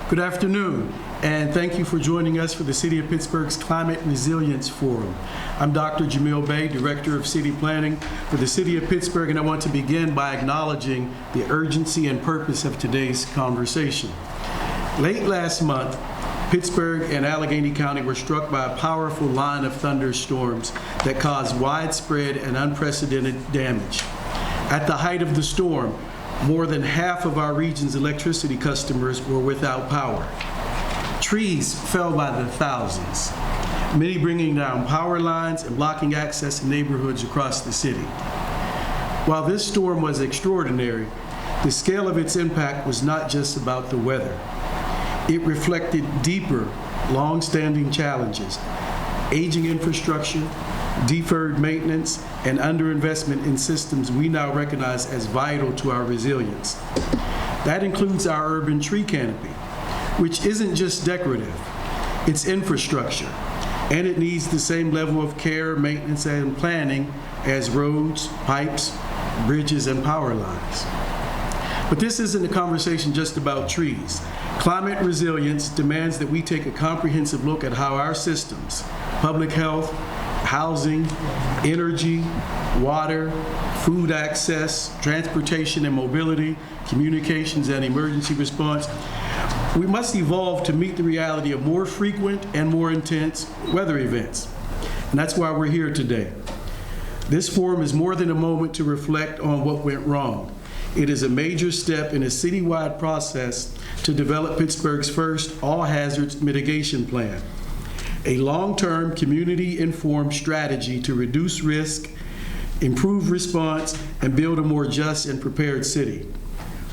Good afternoon, and thank you for joining us for the City of Pittsburgh's Climate Resilience Forum. I'm Dr. Jamil Bey, Director of City Planning for the City of Pittsburgh, and I want to begin by acknowledging the urgency and purpose of today's conversation. Late last month, Pittsburgh and Allegheny County were struck by a powerful line of thunderstorms that caused widespread and unprecedented damage. At the height of the storm, more than half of our region's electricity customers were without power. Trees fell by the thousands, many bringing down power lines and blocking access to neighborhoods across the city. While this storm was extraordinary, the scale of its impact was not just about the weather. It reflected deeper, long-standing challenges: aging infrastructure, deferred maintenance, and underinvestment in systems we now recognize as vital to our resilience. That includes our urban tree canopy, which isn't just decorative, it's infrastructure, and it needs the same level of care, maintenance, and planning as roads, pipes, bridges, and power lines. But this isn't a conversation just about trees. Climate resilience demands that we take a comprehensive look at how our systems, public health, housing, energy, water, food access, transportation and mobility, communications and emergency response, we must evolve to meet the reality of more frequent and more intense weather events. And that's why we're here today. This forum is more than a moment to reflect on what went wrong. It is a major step in a citywide process to develop Pittsburgh's first all-hazards mitigation plan, a long-term, community-informed strategy to reduce risk, improve response, and build a more just and prepared city.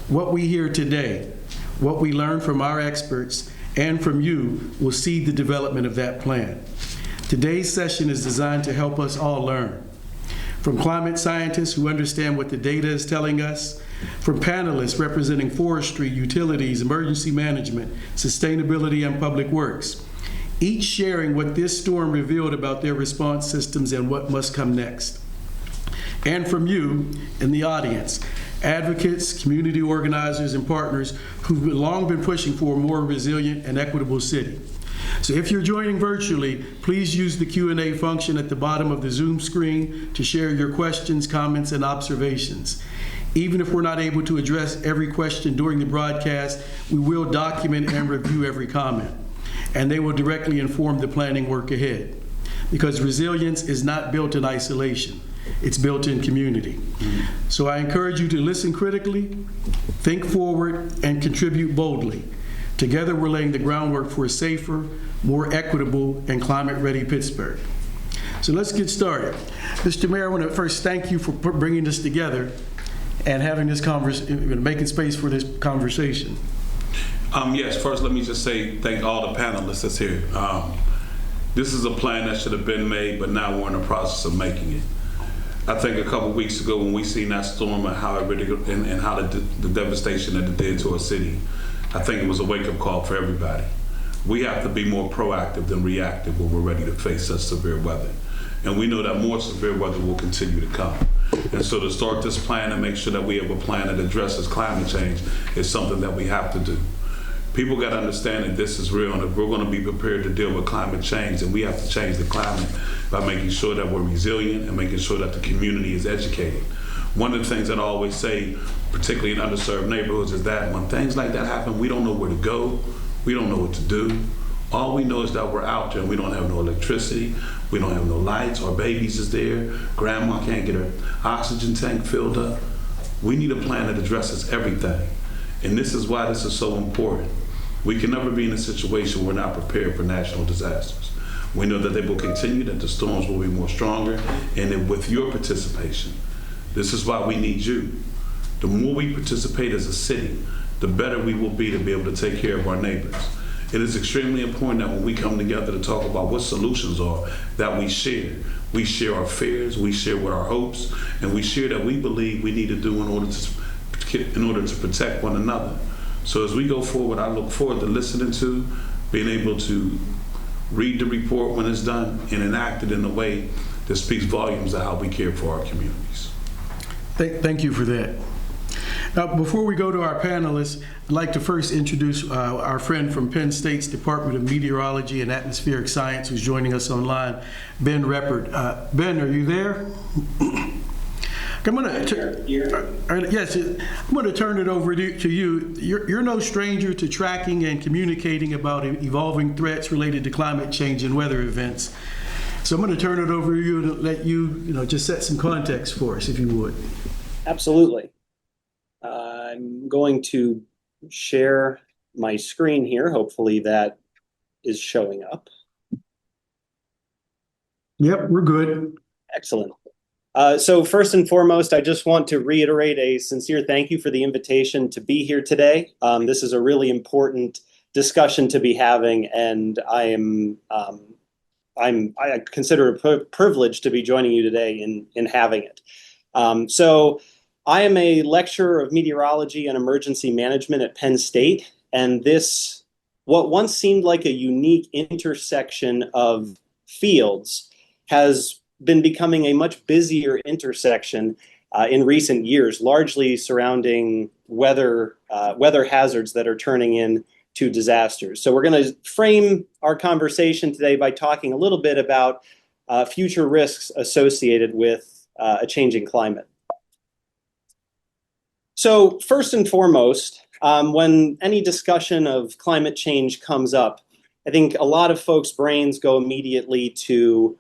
What we hear today, what we learn from our experts and from you, will seed the development of that plan. Today's session is designed to help us all learn. From climate scientists who understand what the data is telling us, from panelists representing forestry, utilities, emergency management, sustainability, and public works, each sharing what this storm revealed about their response systems and what must come next. And from you in the audience, advocates, community organizers, and partners who've long been pushing for a more resilient and equitable city. So if you're joining virtually, please use the Q&A function at the bottom of the Zoom screen to share your questions, comments, and observations. Even if we're not able to address every question during the broadcast, we will document and review every comment, and they will directly inform the planning work ahead. Because resilience is not built in isolation, it's built in community. So I encourage you to listen critically, think forward, and contribute boldly. Together we're laying the groundwork for a safer, more equitable, and climate-ready Pittsburgh. So let's get started. Mr. Mayor, I want to first thank you for bringing this together and having this making space for this conversation. Yes, first let me just say thank all the panelists that's here. This is a plan that should have been made, but now we're in the process of making it. I think a couple weeks ago when we seen that storm and how it really, and how the devastation that it did to our city, I think it was a wake-up call for everybody. We have to be more proactive than reactive when we're ready to face such severe weather. And we know that more severe weather will continue to come. And so to start this plan and make sure that we have a plan that addresses climate change is something that we have to do. People got to understand that this is real, and if we're going to be prepared to deal with climate change, then we have to change the climate by making sure that we're resilient and making sure that the community is educated. One of the things that I always say, particularly in underserved neighborhoods, is that when things like that happen, we don't know where to go, we don't know what to do. All we know is that we're out there and we don't have no electricity, we don't have no lights, our babies is there, grandma can't get her oxygen tank filled up. We need a plan that addresses everything. And this is why this is so important. We can never be in a situation where we're not prepared for national disasters. We know that they will continue, that the storms will be more stronger, and that with your participation, this is why we need you. The more we participate as a city, the better we will be to be able to take care of our neighbors. It is extremely important that when we come together to talk about what solutions are, that we share. We share our fears, we share what our hopes, and we share that we believe we need to do in order to protect one another. So as we go forward, I look forward to listening to, being able to read the report when it's done, and enact it in a way that speaks volumes of how we care for our communities. Thank you for that. Before we go to our panelists, I'd like to first introduce our friend from Penn State's Department of Meteorology and Atmospheric Science who's joining us online, Ben Reppert. Ben, are you there? I'm going to turn it over to you. You're no stranger to tracking and communicating about evolving threats related to climate change and weather events. So I'm going to turn it over to you and let you, just set some context for us, if you would. Absolutely. I'm going to share my screen here. Hopefully that is showing up. Yep, we're good. Excellent. So first and foremost, I just want to reiterate a sincere thank you for the invitation to be here today. This is a really important discussion to be having, and I consider it a privilege to be joining you today in having it. So I am a lecturer of meteorology and emergency management at Penn State, and what once seemed like a unique intersection of fields, has been becoming a much busier intersection in recent years, largely surrounding weather hazards that are turning into disasters. So we're going to frame our conversation today by talking a little bit about future risks associated with a changing climate. So first and foremost, when any discussion of climate change comes up, I think a lot of folks' brains go immediately to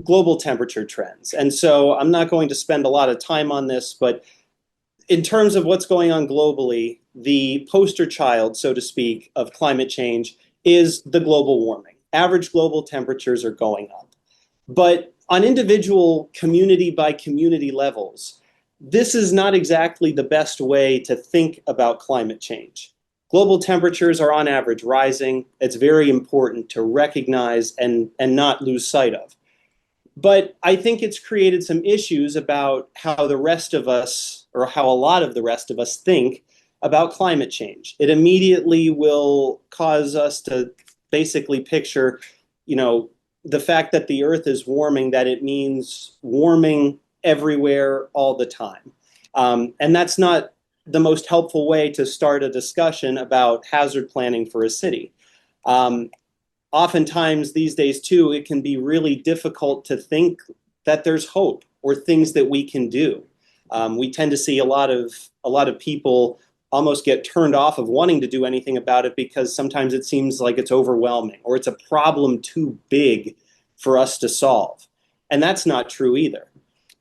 global temperature trends. And so I'm not going to spend a lot of time on this, but in terms of what's going on globally, the poster child, so to speak, of climate change is the global warming. Average global temperatures are going up. But on individual community by community levels, this is not exactly the best way to think about climate change. Global temperatures are on average rising. It's very important to recognize and not lose sight of. But I think it's created some issues about how the rest of us, or how a lot of the rest of us, think about climate change. It immediately will cause us to basically picture, the fact that the Earth is warming, that it means warming everywhere all the time. And that's not the most helpful way to start a discussion about hazard planning for a city. Oftentimes these days too, it can be really difficult to think that there's hope or things that we can do. We tend to see a lot of people almost get turned off of wanting to do anything about it because sometimes it seems like it's overwhelming or it's a problem too big for us to solve. And that's not true either.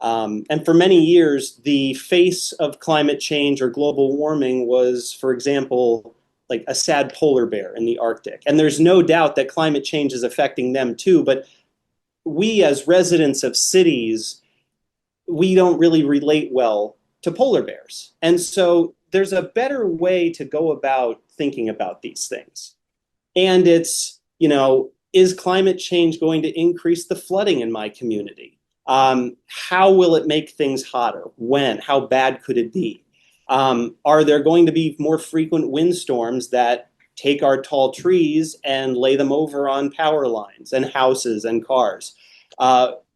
And for many years, the face of climate change or global warming was, for example, like a sad polar bear in the Arctic. And there's no doubt that climate change is affecting them too, but we as residents of cities, we don't really relate well to polar bears. And so there's a better way to go about thinking about these things. And it's, is climate change going to increase the flooding in my community? How will it make things hotter? When? How bad could it be? Are there going to be more frequent windstorms that take our tall trees and lay them over on power lines and houses and cars?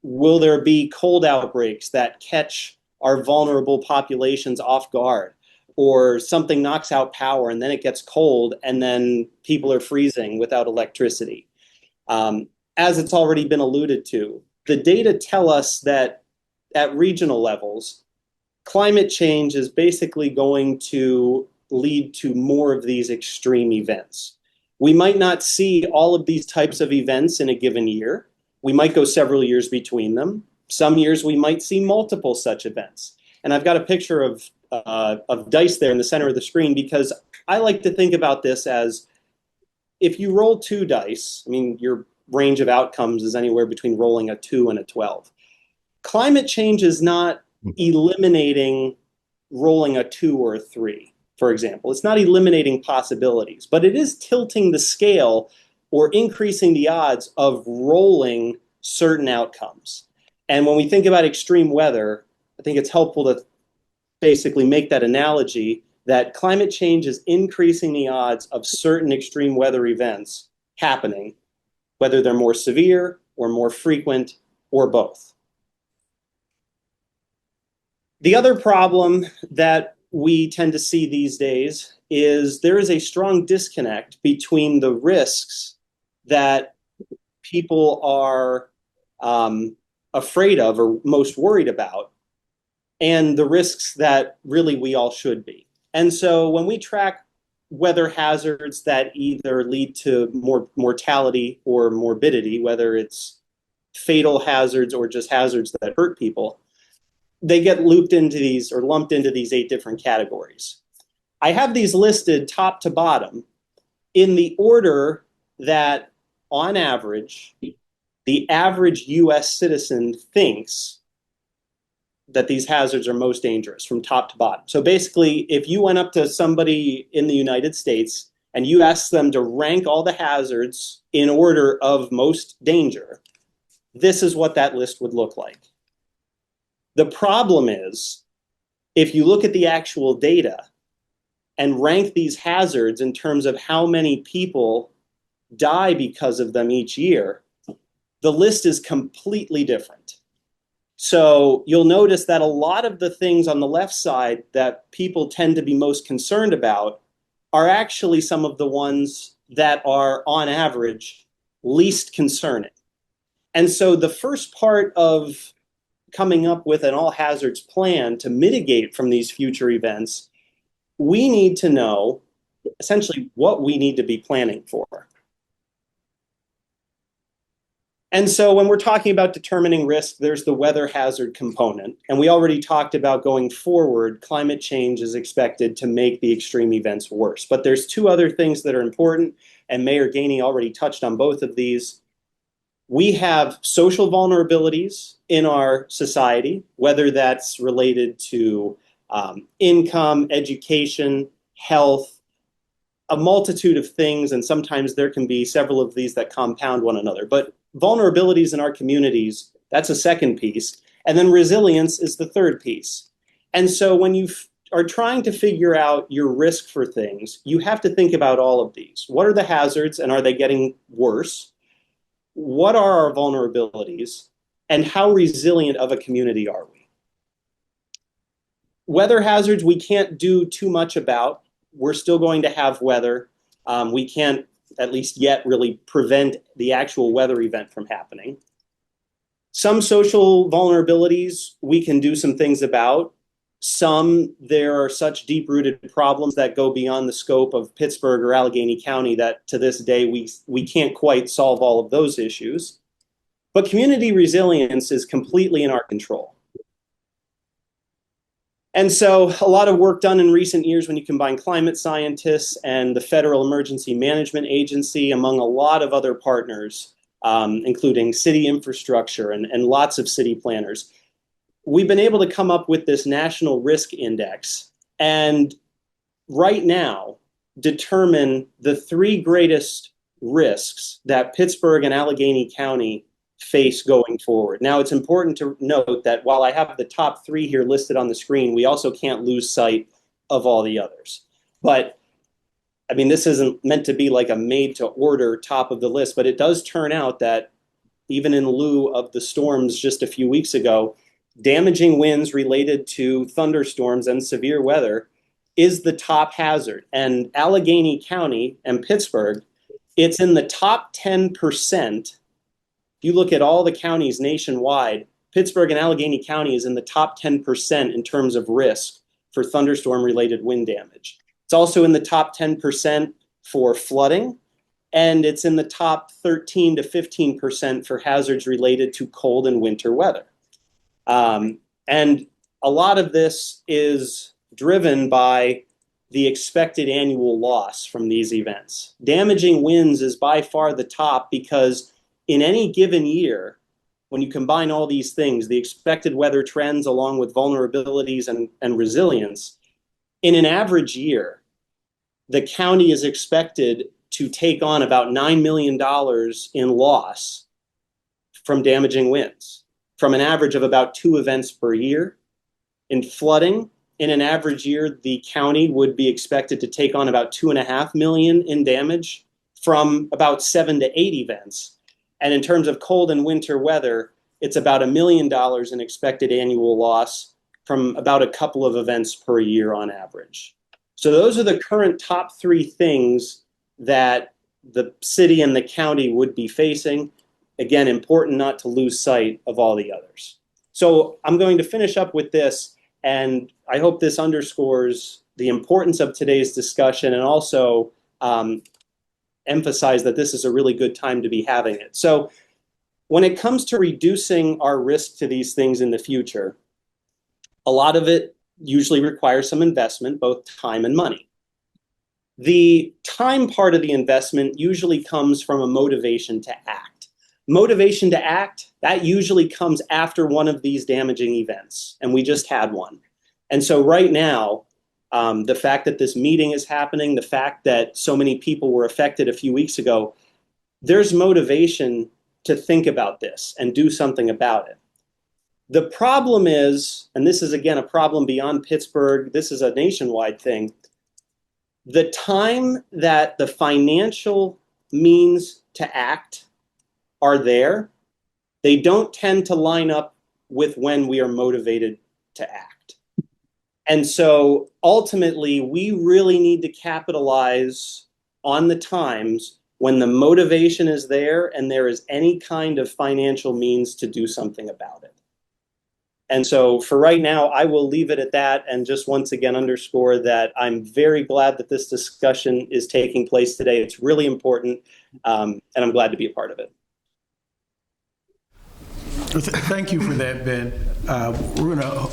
Will there be cold outbreaks that catch our vulnerable populations off guard? Or something knocks out power and then it gets cold and then people are freezing without electricity? As it's already been alluded to, the data tell us that at regional levels, climate change is basically going to lead to more of these extreme events. We might not see all of these types of events in a given year. We might go several years between them. Some years we might see multiple such events. And I've got a picture of dice there in the center of the screen because I like to think about this as if you roll 2 dice, your range of outcomes is anywhere between rolling a 2 and a 12. Climate change is not eliminating rolling a 2 or a 3, for example. It's not eliminating possibilities, but it is tilting the scale or increasing the odds of rolling certain outcomes. And when we think about extreme weather, I think it's helpful to basically make that analogy that climate change is increasing the odds of certain extreme weather events happening, whether they're more severe or more frequent or both. The other problem that we tend to see these days is there is a strong disconnect between the risks that people are afraid of or most worried about and the risks that really we all should be. And so when we track weather hazards that either lead to more mortality or morbidity, whether it's fatal hazards or just hazards that hurt people, they get looped into these or lumped into these 8 different categories. I have these listed top to bottom in the order that, on average, the average US citizen thinks that these hazards are most dangerous from top to bottom. So basically, if you went up to somebody in the United States and you asked them to rank all the hazards in order of most danger, this is what that list would look like. The problem is, if you look at the actual data and rank these hazards in terms of how many people die because of them each year, the list is completely different. So you'll notice that a lot of the things on the left side that people tend to be most concerned about are actually some of the ones that are, on average, least concerning. And so the first part of coming up with an all hazards plan to mitigate from these future events, we need to know essentially what we need to be planning for. And so when we're talking about determining risk, there's the weather hazard component. And we already talked about going forward, climate change is expected to make the extreme events worse. But there's 2 other things that are important, and Mayor Gainey already touched on both of these. We have social vulnerabilities in our society, whether that's related to income, education, health, a multitude of things, and sometimes there can be several of these that compound one another. But vulnerabilities in our communities, that's a second piece. And then resilience is the third piece. And so when you are trying to figure out your risk for things, you have to think about all of these. What are the hazards, and are they getting worse? What are our vulnerabilities, and how resilient of a community are we? Weather hazards, we can't do too much about. We're still going to have weather. We can't, at least yet, really prevent the actual weather event from happening. Some social vulnerabilities we can do some things about. Some, there are such deep-rooted problems that go beyond the scope of Pittsburgh or Allegheny County that to this day we can't quite solve all of those issues. But community resilience is completely in our control. And so a lot of work done in recent years when you combine climate scientists and the Federal Emergency Management Agency, among a lot of other partners, including city infrastructure and lots of city planners. We've been able to come up with this national risk index and right now determine the 3 greatest risks that Pittsburgh and Allegheny County face going forward. Now, it's important to note that while I have the top 3 here listed on the screen, we also can't lose sight of all the others. But I mean, this isn't meant to be like a made to order top of the list, but it does turn out that even in lieu of the storms just a few weeks ago, damaging winds related to thunderstorms and severe weather is the top hazard. And Allegheny County and Pittsburgh, it's in the top 10%. If you look at all the counties nationwide, Pittsburgh and Allegheny County is in the top 10% in terms of risk for thunderstorm-related wind damage. It's also in the top 10% for flooding, and it's in the top 13 to 15% for hazards related to cold and winter weather. And a lot of this is driven by the expected annual loss from these events. Damaging winds is by far the top because in any given year, when you combine all these things, the expected weather trends along with vulnerabilities and resilience, in an average year, the county is expected to take on about $9 million in loss from damaging winds, from an average of about 2 events per year. In flooding, in an average year, the county would be expected to take on about $2.5 million in damage from about 7 to 8 events. And in terms of cold and winter weather, it's about $1 million in expected annual loss from about a couple of events per year on average. So those are the current top 3 things that the city and the county would be facing. Again, important not to lose sight of all the others. So I'm going to finish up with this, and I hope this underscores the importance of today's discussion and also emphasize that this is a really good time to be having it. So when it comes to reducing our risk to these things in the future, a lot of it usually requires some investment, both time and money. The time part of the investment usually comes from a motivation to act. Motivation to act, that usually comes after one of these damaging events, and we just had one. And so right now, the fact that this meeting is happening, the fact that so many people were affected a few weeks ago, there's motivation to think about this and do something about it. The problem is, and this is again a problem beyond Pittsburgh, this is a nationwide thing, the time that the financial means to act are there, they don't tend to line up with when we are motivated to act. And so ultimately, we really need to capitalize on the times when the motivation is there and there is any kind of financial means to do something about it. And so for right now, I will leave it at that and just once again underscore that I'm very glad that this discussion is taking place today. It's really important, and I'm glad to be a part of it. Thank you for that, Ben. We're going to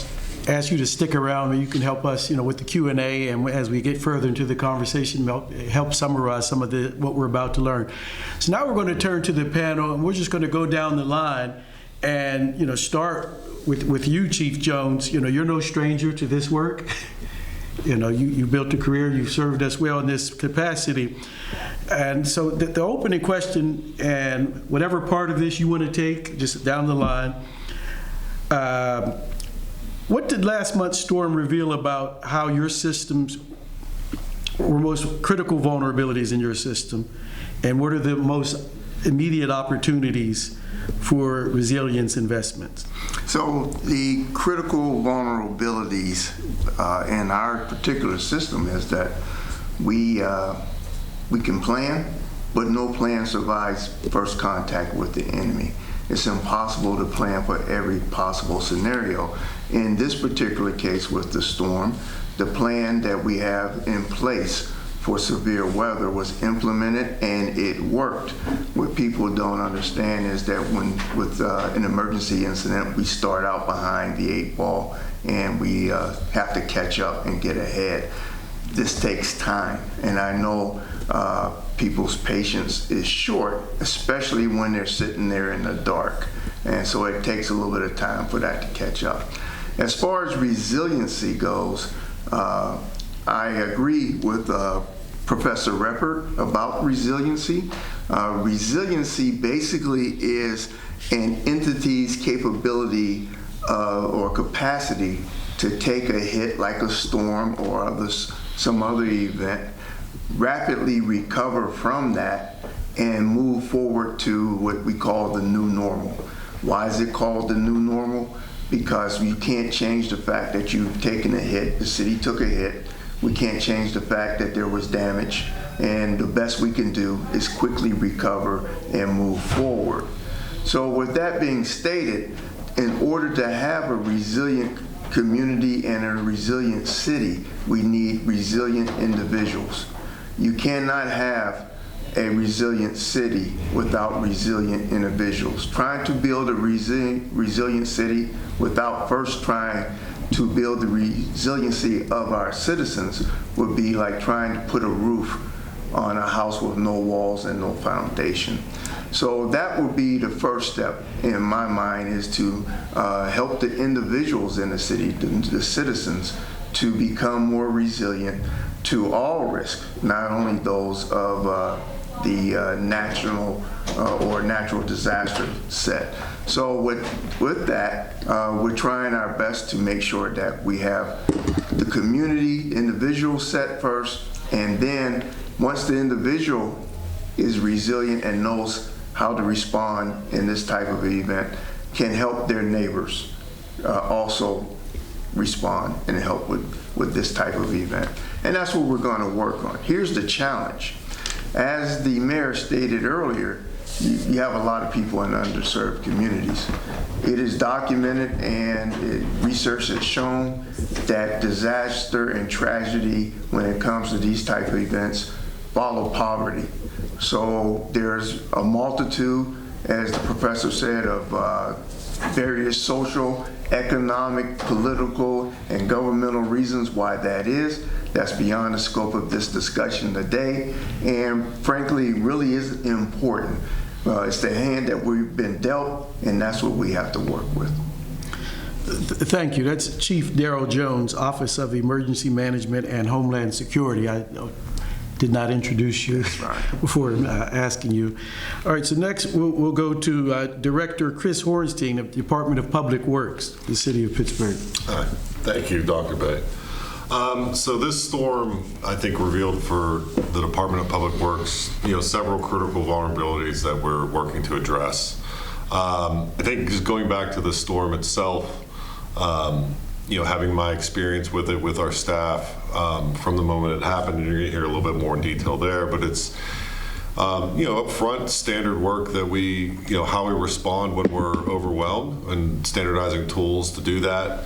ask you to stick around. You can help us, with the Q&A, and as we get further into the conversation, help summarize some of what we're about to learn. So now we're going to turn to the panel, and we're just going to go down the line and start with you, Chief Jones. You're no stranger to this work. You built a career. You've served us well in this capacity. And so the opening question, and whatever part of this you want to take, just down the line, what did last month's storm reveal about how your systems were most critical vulnerabilities in your system? And what are the most immediate opportunities for resilience investments? So the critical vulnerabilities in our particular system is that we can plan, but no plan survives first contact with the enemy. It's impossible to plan for every possible scenario. In this particular case with the storm, the plan that we have in place for severe weather was implemented and it worked. What people don't understand is that when with an emergency incident, we start out behind the 8 ball and we have to catch up and get ahead. This takes time, and I know people's patience is short, especially when they're sitting there in the dark. And so it takes a little bit of time for that to catch up. As far as resiliency goes, I agree with Professor Reppert about resiliency. Resiliency basically is an entity's capability or capacity to take a hit like a storm or some other event, rapidly recover from that, and move forward to what we call the new normal. Why is it called the new normal? Because you can't change the fact that you've taken a hit. The city took a hit. We can't change the fact that there was damage, and the best we can do is quickly recover and move forward. So with that being stated, in order to have a resilient community and a resilient city, we need resilient individuals. You cannot have a resilient city without resilient individuals. Trying to build a resilient city without first trying to build the resiliency of our citizens would be like trying to put a roof on a house with no walls and no foundation. So that would be the first step in my mind, is to help the individuals in the city, the citizens, to become more resilient to all risk, not only those of the national or natural disaster set. So with that, we're trying our best to make sure that we have the community, individual set first, and then once the individual is resilient and knows how to respond in this type of event, can help their neighbors also respond and help with this type of event. And that's what we're going to work on. Here's the challenge. As the mayor stated earlier, you have a lot of people in underserved communities. It is documented and research has shown that disaster and tragedy when it comes to these type of events follow poverty. So there's a multitude, as the professor said, of various social, economic, political, and governmental reasons why that is. That's beyond the scope of this discussion today, and frankly, really is important. It's the hand that we've been dealt, and that's what we have to work with. Thank you. That's Chief Darrell Jones, Office of Emergency Management and Homeland Security. I did not introduce you before asking you. All right, so next we'll go to Director Chris Hornstein of the Department of Public Works, the City of Pittsburgh. Thank you, Dr. Bay. So this storm, I think, revealed for the Department of Public Works, several critical vulnerabilities that we're working to address. I think just going back to the storm itself, having my experience with it with our staff from the moment it happened, and you're going to hear a little bit more in detail there, but it's upfront standard work that we, how we respond when we're overwhelmed and standardizing tools to do that.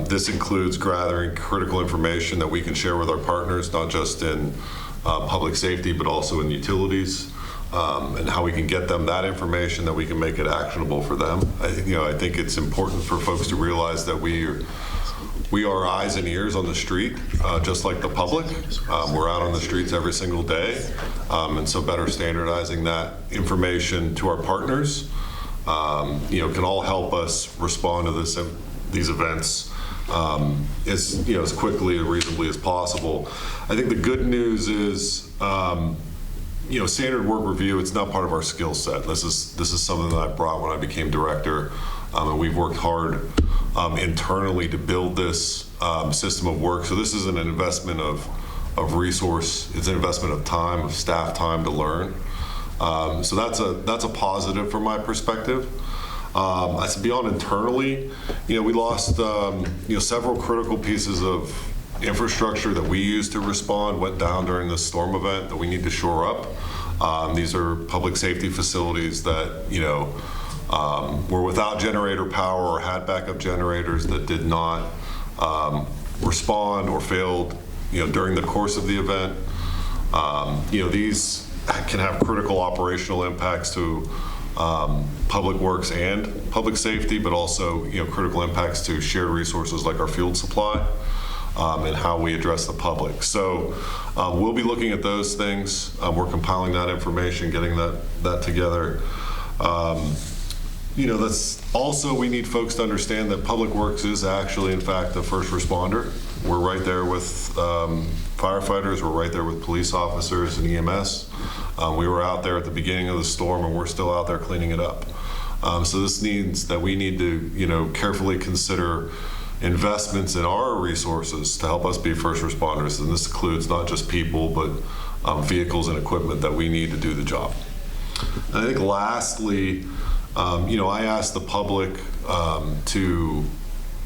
This includes gathering critical information that we can share with our partners, not just in public safety, but also in utilities, and how we can get them that information that we can make it actionable for them. I think it's important for folks to realize that we are eyes and ears on the street, just like the public. We're out on the streets every single day, and so better standardizing that information to our partners, can all help us respond to these events as quickly and reasonably as possible. I think the good news is, standard work review, it's not part of our skill set. This is something that I brought when I became director, and we've worked hard internally to build this system of work. So this isn't an investment of resource, it's an investment of time, of staff time to learn. So that's a positive from my perspective. I said beyond internally, we lost several critical pieces of infrastructure that we used to respond went down during this storm event that we need to shore up. These are public safety facilities that were without generator power or had backup generators that did not respond or failed during the course of the event. These can have critical operational impacts to public works and public safety, but also critical impacts to shared resources like our field supply and how we address the public. So we'll be looking at those things. We're compiling that information, getting that together. That's also, we need folks to understand that Public Works is actually, in fact, the first responder. We're right there with firefighters, we're right there with police officers and EMS. We were out there at the beginning of the storm, and we're still out there cleaning it up. So this means that we need to, carefully consider investments in our resources to help us be first responders, and this includes not just people, but vehicles and equipment that we need to do the job. And I think lastly, I asked the public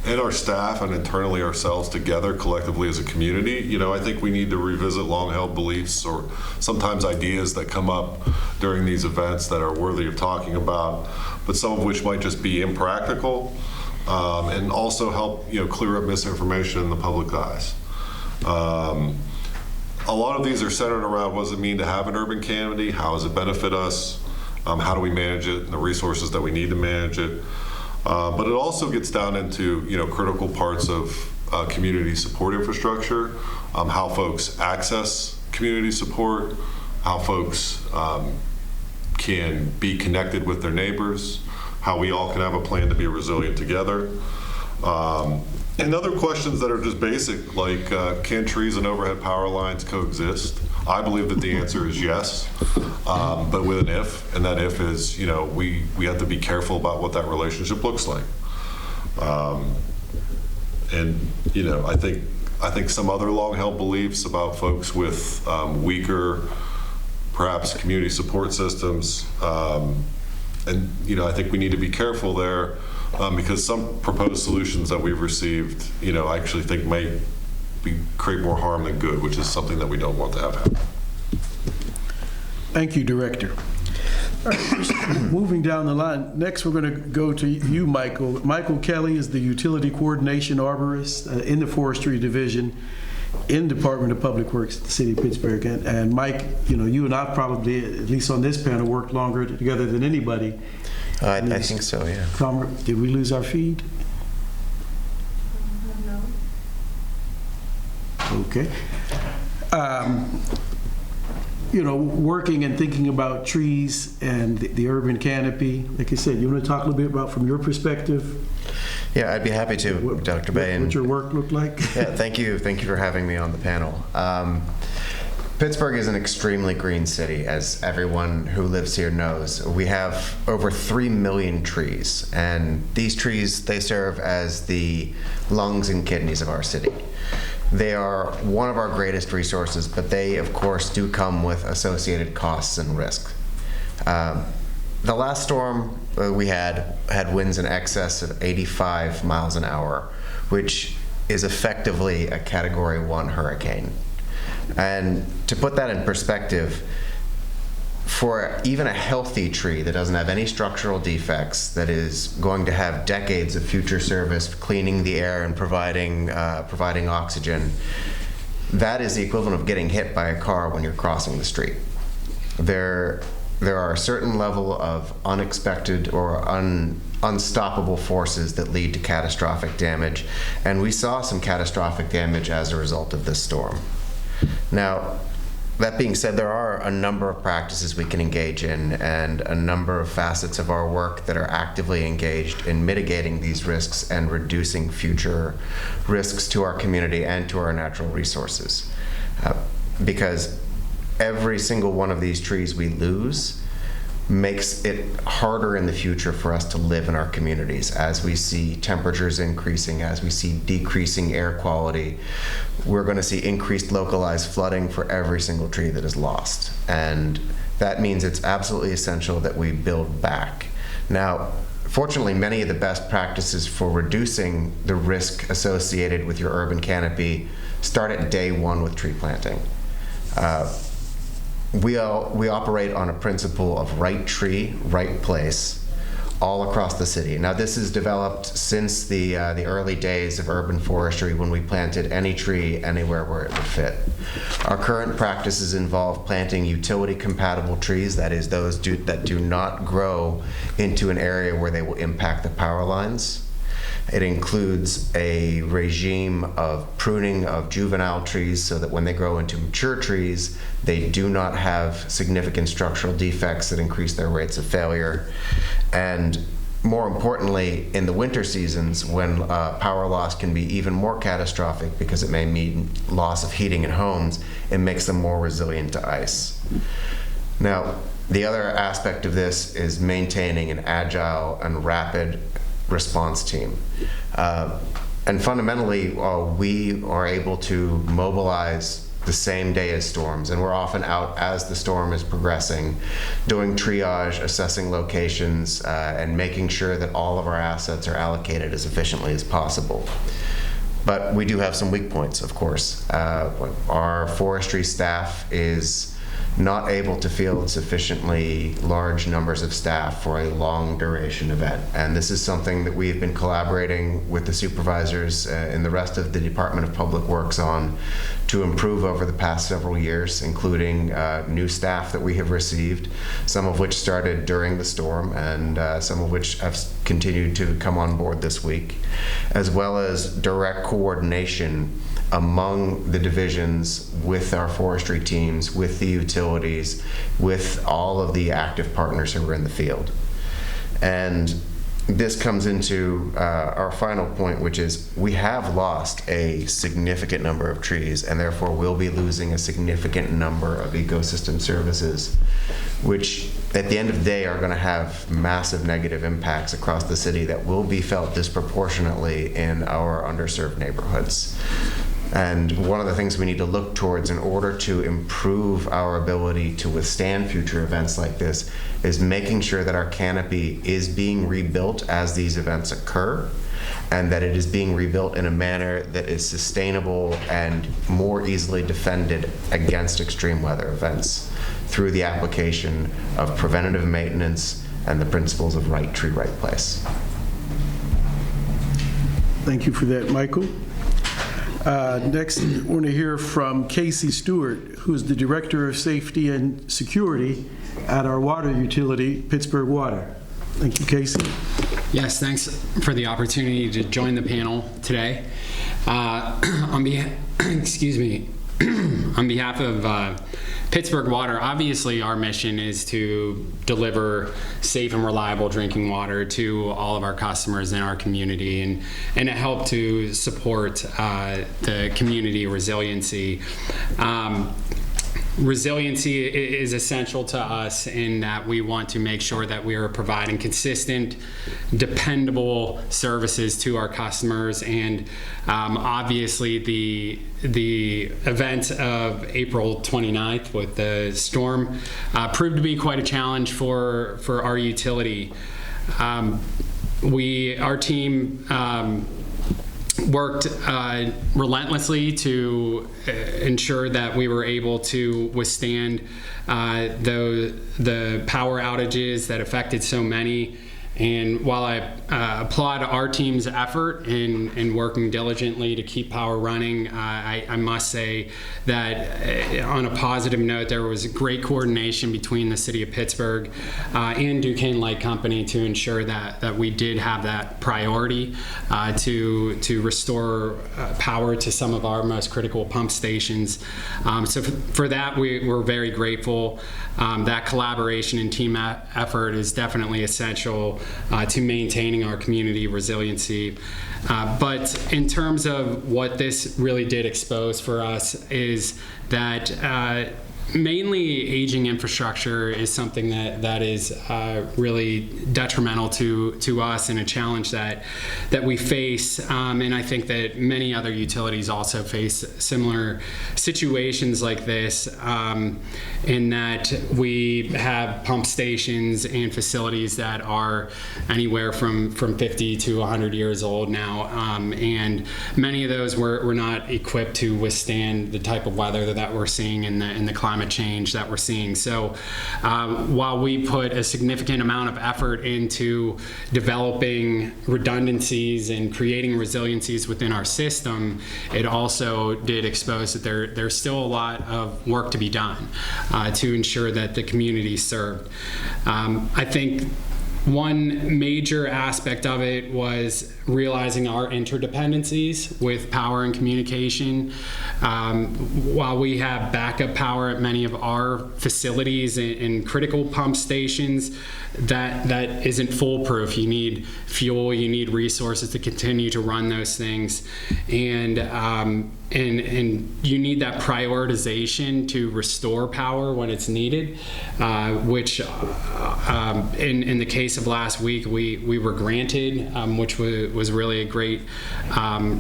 and our staff and internally ourselves together collectively as a community, I think we need to revisit long-held beliefs or sometimes ideas that come up during these events that are worthy of talking about, but some of which might just be impractical, and also help clear up misinformation in the public eyes. A lot of these are centered around what does it mean to have an urban calamity, how does it benefit us, how do we manage it, and the resources that we need to manage it. But it also gets down into critical parts of community support infrastructure, how folks access community support, how folks can be connected with their neighbors, how we all can have a plan to be resilient together. And other questions that are just basic, like can trees and overhead power lines coexist? I believe that the answer is yes, but with an if, and that if is, we have to be careful about what that relationship looks like. And I think some other long-held beliefs about folks with weaker, perhaps community support systems, and I think we need to be careful there. because some proposed solutions that we've received, I actually think may create more harm than good, which is something that we don't want to have happen. Thank you, Director. All right, moving down the line, next we're going to go to you, Michael. Michael Kelly is the Utility Coordination Arborist in the Forestry Division in Department of Public Works at the City of Pittsburgh. And Mike, you and I probably, at least on this panel, worked longer together than anybody. I think so, yeah. Did we lose our feed? No. Okay. Working and thinking about trees and the urban canopy, like I said, you want to talk a little bit about from your perspective? Yeah, I'd be happy to, Dr. Bay. What your work looked like? Yeah, thank you for having me on the panel. Pittsburgh is an extremely green city, as everyone who lives here knows. We have over 3 million trees, and these trees, they serve as the lungs and kidneys of our city. They are one of our greatest resources, but they, of course, do come with associated costs and risks. The last storm we had winds in excess of 85 miles an hour, which is effectively a Category 1 hurricane. And to put that in perspective, for even a healthy tree that doesn't have any structural defects, that is going to have decades of future service, cleaning the air and providing oxygen, that is the equivalent of getting hit by a car when you're crossing the street. There are a certain level of unexpected or unstoppable forces that lead to catastrophic damage, and we saw some catastrophic damage as a result of this storm. Now, that being said, there are a number of practices we can engage in and a number of facets of our work that are actively engaged in mitigating these risks and reducing future risks to our community and to our natural resources. Because every single one of these trees we lose makes it harder in the future for us to live in our communities. As we see temperatures increasing, as we see decreasing air quality, we're going to see increased localized flooding for every single tree that is lost. And that means it's absolutely essential that we build back. Now, fortunately, many of the best practices for reducing the risk associated with your urban canopy start at day one with tree planting. We operate on a principle of right tree, right place, all across the city. Now, this is developed since the early days of urban forestry, when we planted any tree anywhere where it would fit. Our current practices involve planting utility-compatible trees, that is, those that do not grow into an area where they will impact the power lines. It includes a regime of pruning of juvenile trees so that when they grow into mature trees, they do not have significant structural defects that increase their rates of failure. And more importantly, in the winter seasons, when power loss can be even more catastrophic because it may mean loss of heating in homes, it makes them more resilient to ice. Now, the other aspect of this is maintaining an agile and rapid response team. And fundamentally, we are able to mobilize the same day as storms, and we're often out as the storm is progressing, doing triage, assessing locations, and making sure that all of our assets are allocated as efficiently as possible. But we do have some weak points, of course. Our forestry staff is not able to field sufficiently large numbers of staff for a long duration event. And this is something that we've been collaborating with the supervisors and the rest of the Department of Public Works on to improve over the past several years, including new staff that we have received, some of which started during the storm and some of which have continued to come on board this week, as well as direct coordination among the divisions with our forestry teams, with the utilities, with all of the active partners who are in the field. And this comes into our final point, which is we have lost a significant number of trees, and therefore will be losing a significant number of ecosystem services, which at the end of the day are going to have massive negative impacts across the city that will be felt disproportionately in our underserved neighborhoods. And one of the things we need to look towards in order to improve our ability to withstand future events like this is making sure that our canopy is being rebuilt as these events occur, and that it is being rebuilt in a manner that is sustainable and more easily defended against extreme weather events through the application of preventative maintenance and the principles of right tree, right place. Thank you for that, Michael. Next, I want to hear from Casey Stewart, who's the Director of Safety and Security at our water utility, Pittsburgh Water. Thank you, Casey. Yes, thanks for the opportunity to join the panel today. On behalf of Pittsburgh Water, obviously our mission is to deliver safe and reliable drinking water to all of our customers in our community, and to help to support the community resiliency. Resiliency is essential to us in that we want to make sure that we are providing consistent, dependable services to our customers. And obviously the event of April 29th with the storm proved to be quite a challenge for our utility. Our team worked relentlessly to ensure that we were able to withstand the power outages that affected so many. And while I applaud our team's effort in working diligently to keep power running, I must say that on a positive note, there was great coordination between the City of Pittsburgh and Duquesne Light Company to ensure that we did have that priority to restore power to some of our most critical pump stations. So for that, we're very grateful. That collaboration and team effort is definitely essential to maintaining our community resiliency. But in terms of what this really did expose for us is that mainly aging infrastructure is something that is really detrimental to us, and a challenge that we face. And I think that many other utilities also face similar situations like this, in that we have pump stations and facilities that are anywhere from 50 to 100 years old now, and many of those were not equipped to withstand the type of weather that we're seeing in the climate change that we're seeing. So while we put a significant amount of effort into developing redundancies and creating resiliencies within our system, it also did expose that there's still a lot of work to be done to ensure that the community is served. I think one major aspect of it was realizing our interdependencies with power and communication. While we have backup power at many of our facilities and critical pump stations, that isn't foolproof. You need fuel, you need resources to continue to run those things, and you need that prioritization to restore power when it's needed, which in the case of last week we were granted, which was really a great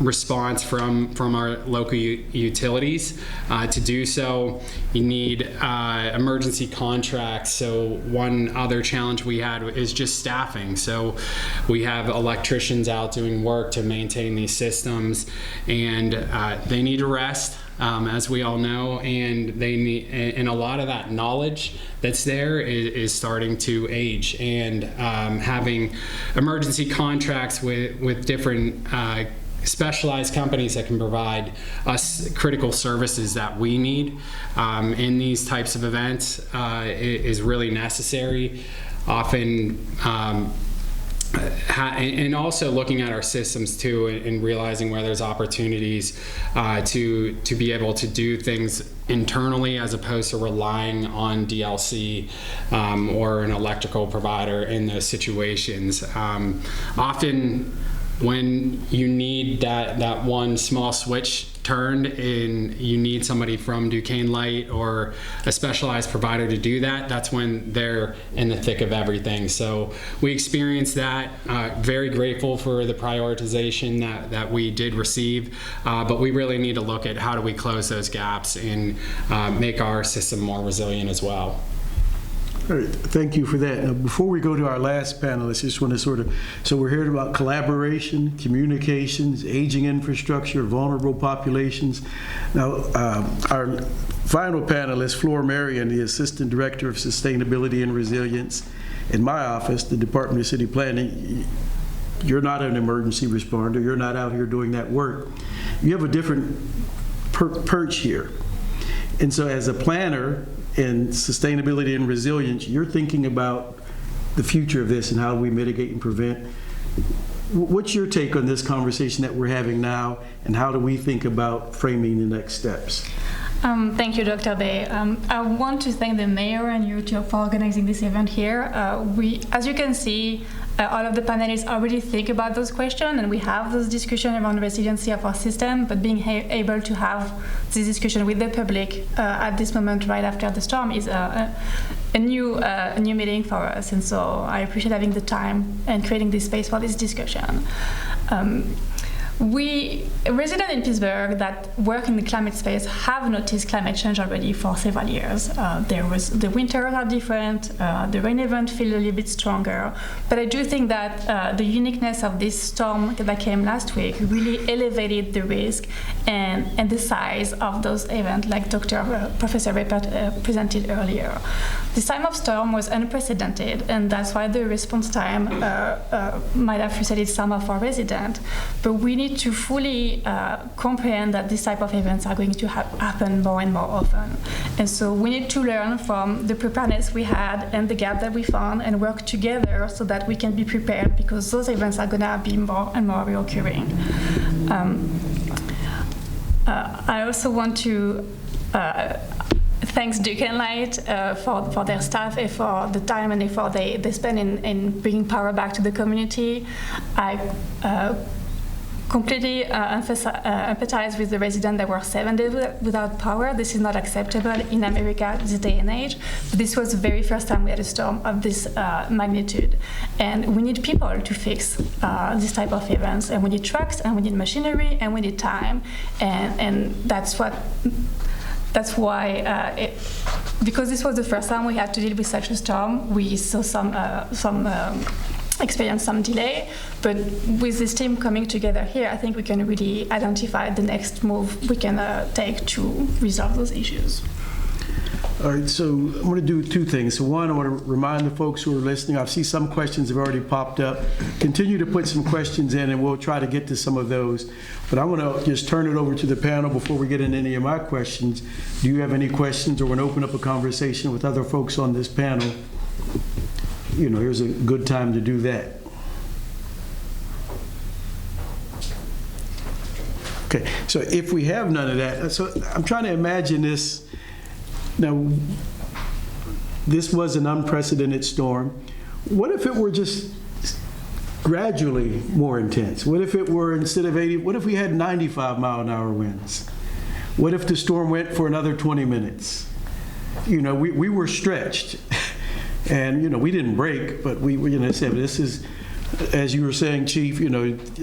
response from our local utilities. To do so, you need emergency contracts. So one other challenge we had is just staffing. So we have electricians out doing work to maintain these systems, and they need to rest, as we all know, and they need, and a lot of that knowledge that's there is starting to age, and having emergency contracts with different specialized companies that can provide us critical services that we need in these types of events is really necessary. Often, and also looking at our systems too, and realizing where there's opportunities to be able to do things internally as opposed to relying on DLC or an electrical provider in those situations. Often when you need that one small switch turned and you need somebody from Duquesne Light or a specialized provider to do that, that's when they're in the thick of everything. So we experienced that. Very grateful for the prioritization that we did receive, but we really need to look at how do we close those gaps and make our system more resilient as well. All right, thank you for that. Now, before we go to our last panelist, I just want to so we're hearing about collaboration, communications, aging infrastructure, vulnerable populations. Now, our final panelist, Flor Marion, the Assistant Director of Sustainability and Resilience in my office, the Department of City Planning. You're not an emergency responder. You're not out here doing that work. You have a different perch here. And so as a planner, in sustainability and resilience, you're thinking about the future of this and how we mitigate and prevent. What's your take on this conversation that we're having now, and how do we think about framing the next steps? Thank you, Dr. Bay. I want to thank the mayor and you two for organizing this event here. As you can see, all of the panelists already think about those questions, and we have those discussions around resiliency of our system, but being able to have this discussion with the public at this moment right after the storm is a new meeting for us, and so I appreciate having the time and creating this space for this discussion. We residents in Pittsburgh that work in the climate space have noticed climate change already for several years. The winters are different, the rain event feel a little bit stronger, but I do think that the uniqueness of this storm that came last week really elevated the risk and the size of those events, like Professor Rippert presented earlier. This time of storm was unprecedented, and that's why the response time might have frustrated some of our residents, but we need to fully comprehend that this type of events are going to happen more and more often. And so we need to learn from the preparedness we had and the gap that we found and work together so that we can be prepared, because those events are going to be more and more reoccurring. I also want to thanks Duquesne Light for their staff and for the time and effort they spend in bringing power back to the community. I completely empathize with the residents that were 7 days without power. This is not acceptable in America this day and age. But this was the very first time we had a storm of this magnitude. And we need people to fix this type of events. And we need trucks, and we need machinery, and we need time. And that's why, because this was the first time we had to deal with such a storm, we saw experienced some delay, but with this team coming together here, I think we can really identify the next move we can take to resolve those issues. All right, so I'm going to do two things. So one, I want to remind the folks who are listening, I see some questions have already popped up. Continue to put some questions in, and we'll try to get to some of those. But I want to just turn it over to the panel before we get into any of my questions. Do you have any questions, or want to open up a conversation with other folks on this panel? You know, here's a good time to do that. Okay, so if we have none of that, so I'm trying to imagine this. Now, this was an unprecedented storm. What if it were just gradually more intense? What if it were, instead of 80, what if we had 95-mile-an-hour winds? What if the storm went for another 20 minutes? You know, we were stretched. And, you know, we didn't break, but we said, this is, as you were saying, Chief, you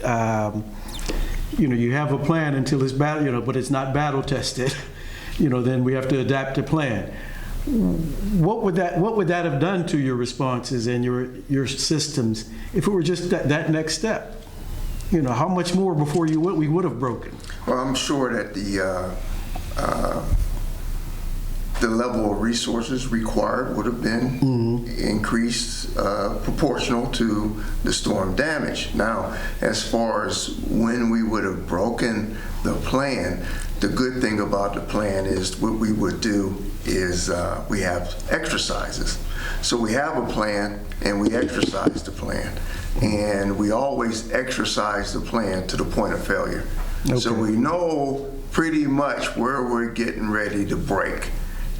have a plan until it's battle, but it's not battle tested. Then we have to adapt the plan. What would that have done to your responses and your systems if it were just that next step? How much more before we would have broken? Well, I'm sure that the level of resources required would have been increased proportional to the storm damage. Now, as far as when we would have broken the plan, the good thing about the plan is what we would do is we have exercises. So we have a plan and we exercise the plan. And we always exercise the plan to the point of failure. Okay. So we know pretty much where we're getting ready to break.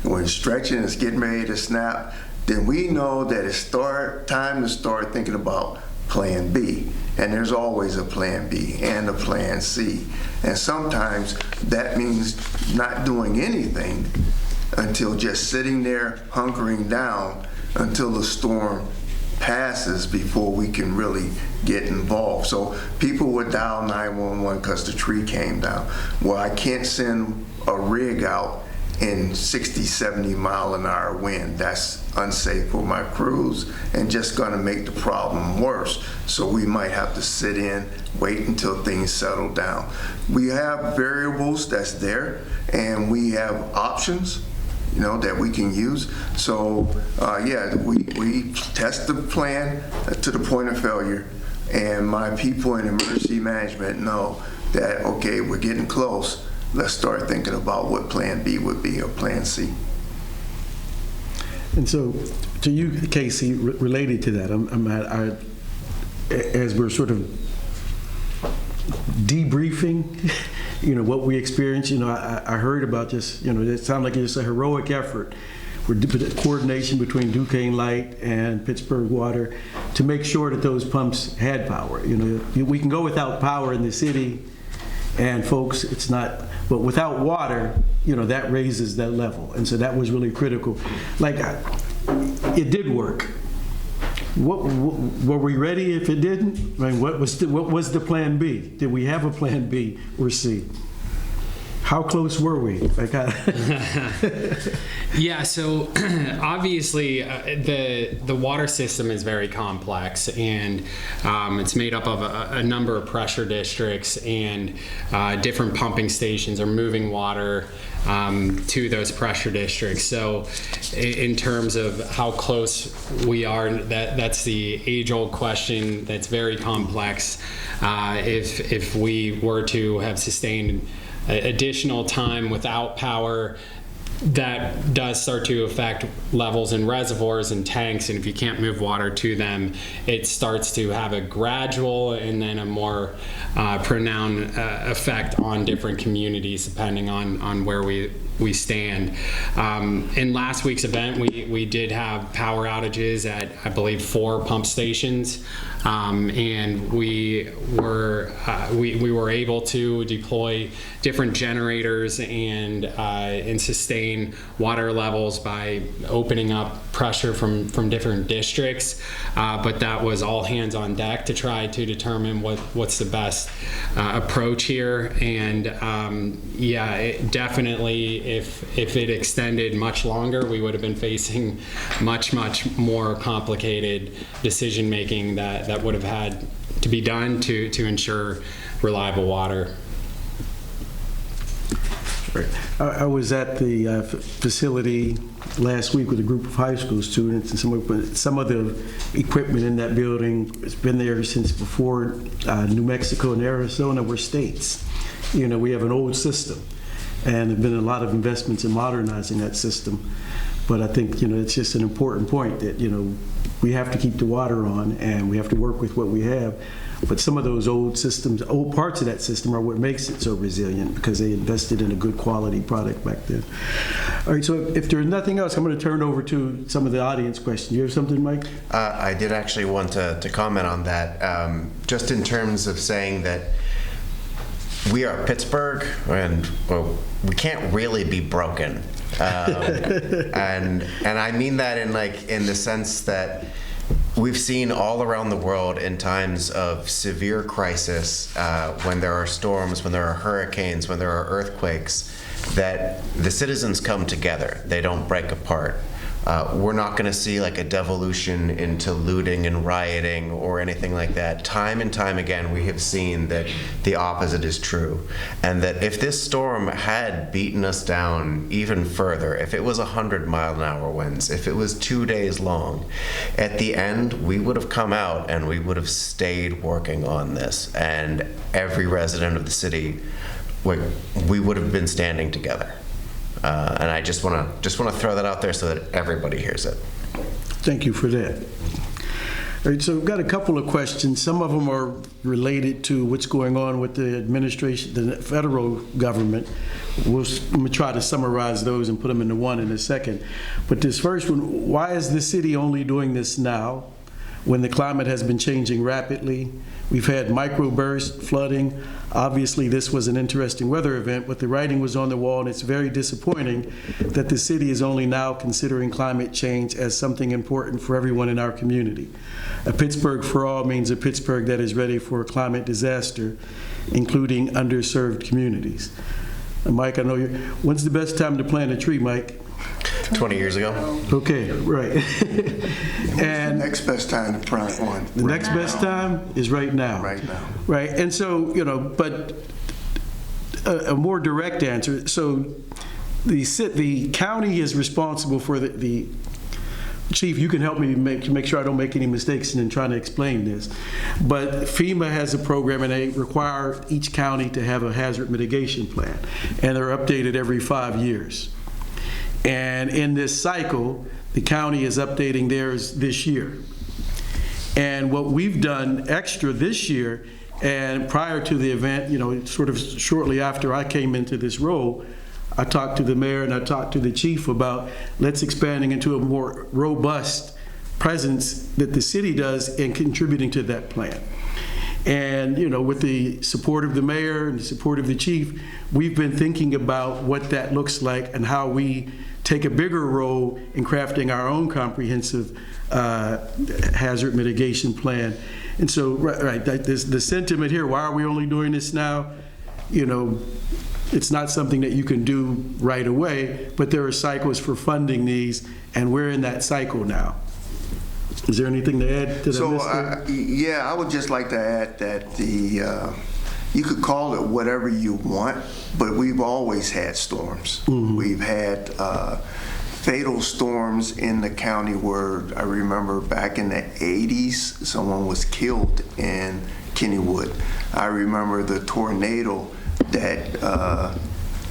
When stretching is getting ready to snap, then we know that it's time to start thinking about plan B. And there's always a plan B and a plan C. And sometimes that means not doing anything until just sitting there, hunkering down until the storm passes before we can really get involved. So people would dial 911 because the tree came down. Well, I can't send a rig out in 60, 70 mile an hour wind. That's unsafe for my crews and just gonna make the problem worse. So we might have to sit in, wait until things settle down. We have variables that's there and we have options, that we can use. So we test the plan to the point of failure, and my people in emergency management know that, okay, we're getting close. Let's start thinking about what plan B would be or plan C. And so, to you, Casey, related to that, as we're sort of debriefing, what we experienced, I heard about this, it sounded like it's a heroic effort for coordination between Duquesne Light and Pittsburgh Water to make sure that those pumps had power. We can go without power in the city, and folks, it's not, but without water, that raises that level. And so that was really critical. It did work. Were we ready if it didn't? I mean, what was the plan B? Did we have a plan B or C? How close were we? Yeah, so obviously the water system is very complex, and it's made up of a number of pressure districts, and different pumping stations are moving water to those pressure districts. So in terms of how close we are, that's the age-old question that's very complex. If we were to have sustained additional time without power, that does start to affect levels in reservoirs and tanks, and if you can't move water to them, it starts to have a gradual and then a more pronounced effect on different communities depending on where we stand. In last week's event, we did have power outages at, I believe, 4 pump stations, and we were able to deploy different generators and sustain water levels by opening up pressure from different districts, but that was all hands on deck to try to determine what's the best approach here. And it definitely, if it extended much longer, we would have been facing much more complicated decision making that would have had to be done to ensure reliable water. I was at the facility last week with a group of high school students, and some of the equipment in that building has been there since before New Mexico and Arizona were states. We have an old system, and there have been a lot of investments in modernizing that system. But I think it's just an important point that we have to keep the water on, and we have to work with what we have. But some of those old systems, old parts of that system, are what makes it so resilient, because they invested in a good quality product back then. All right, so if there's nothing else, I'm going to turn over to some of the audience questions. You have something, Mike? I did actually want to comment on that, just in terms of saying that we are Pittsburgh, and we can't really be broken. And I mean that in the sense that we've seen all around the world in times of severe crisis, when there are storms, when there are hurricanes, when there are earthquakes, that the citizens come together. They don't break apart. We're not going to see a devolution into looting and rioting or anything like that. Time and time again, we have seen that the opposite is true, and that if this storm had beaten us down even further, if it was 100-mile-an-hour winds, if it was 2 days long, at the end, we would have come out and we would have stayed working on this, and every resident of the city, we would have been standing together. And I just want to throw that out there so that everybody hears it. Thank you for that. All right, so we've got a couple of questions. Some of them are related to what's going on with the administration, the federal government. I'm going to try to summarize those and put them into one in a second. But this first one, why is the city only doing this now? when the climate has been changing rapidly. We've had microburst flooding. Obviously, this was an interesting weather event, but the writing was on the wall, and it's very disappointing that the city is only now considering climate change as something important for everyone in our community. A Pittsburgh for all means a Pittsburgh that is ready for a climate disaster, including underserved communities. Mike, I know when's the best time to plant a tree, Mike? 20 years ago. Okay, right. And next best time to plant one. The next best time is right now. Right now. Right, and so, but a more direct answer, so the county is responsible for the Chief, you can help me make sure I don't make any mistakes in trying to explain this. But FEMA has a program, and they require each county to have a hazard mitigation plan, and they're updated every 5 years. And in this cycle, the county is updating theirs this year. And what we've done extra this year, and prior to the event, sort of shortly after I came into this role, I talked to the mayor and I talked to the chief about let's expanding into a more robust presence that the city does in contributing to that plan. And, with the support of the mayor and the support of the chief, we've been thinking about what that looks like and how we take a bigger role in crafting our own comprehensive hazard mitigation plan. And so, the sentiment here, why are we only doing this now? It's not something that you can do right away, but there are cycles for funding these, and we're in that cycle now. Is there anything to add to that? So, I would just like to add that you could call it whatever you want, but we've always had storms. Mm-hmm. We've had fatal storms in the county where I remember back in the 80s, someone was killed in Kennywood. I remember the tornado that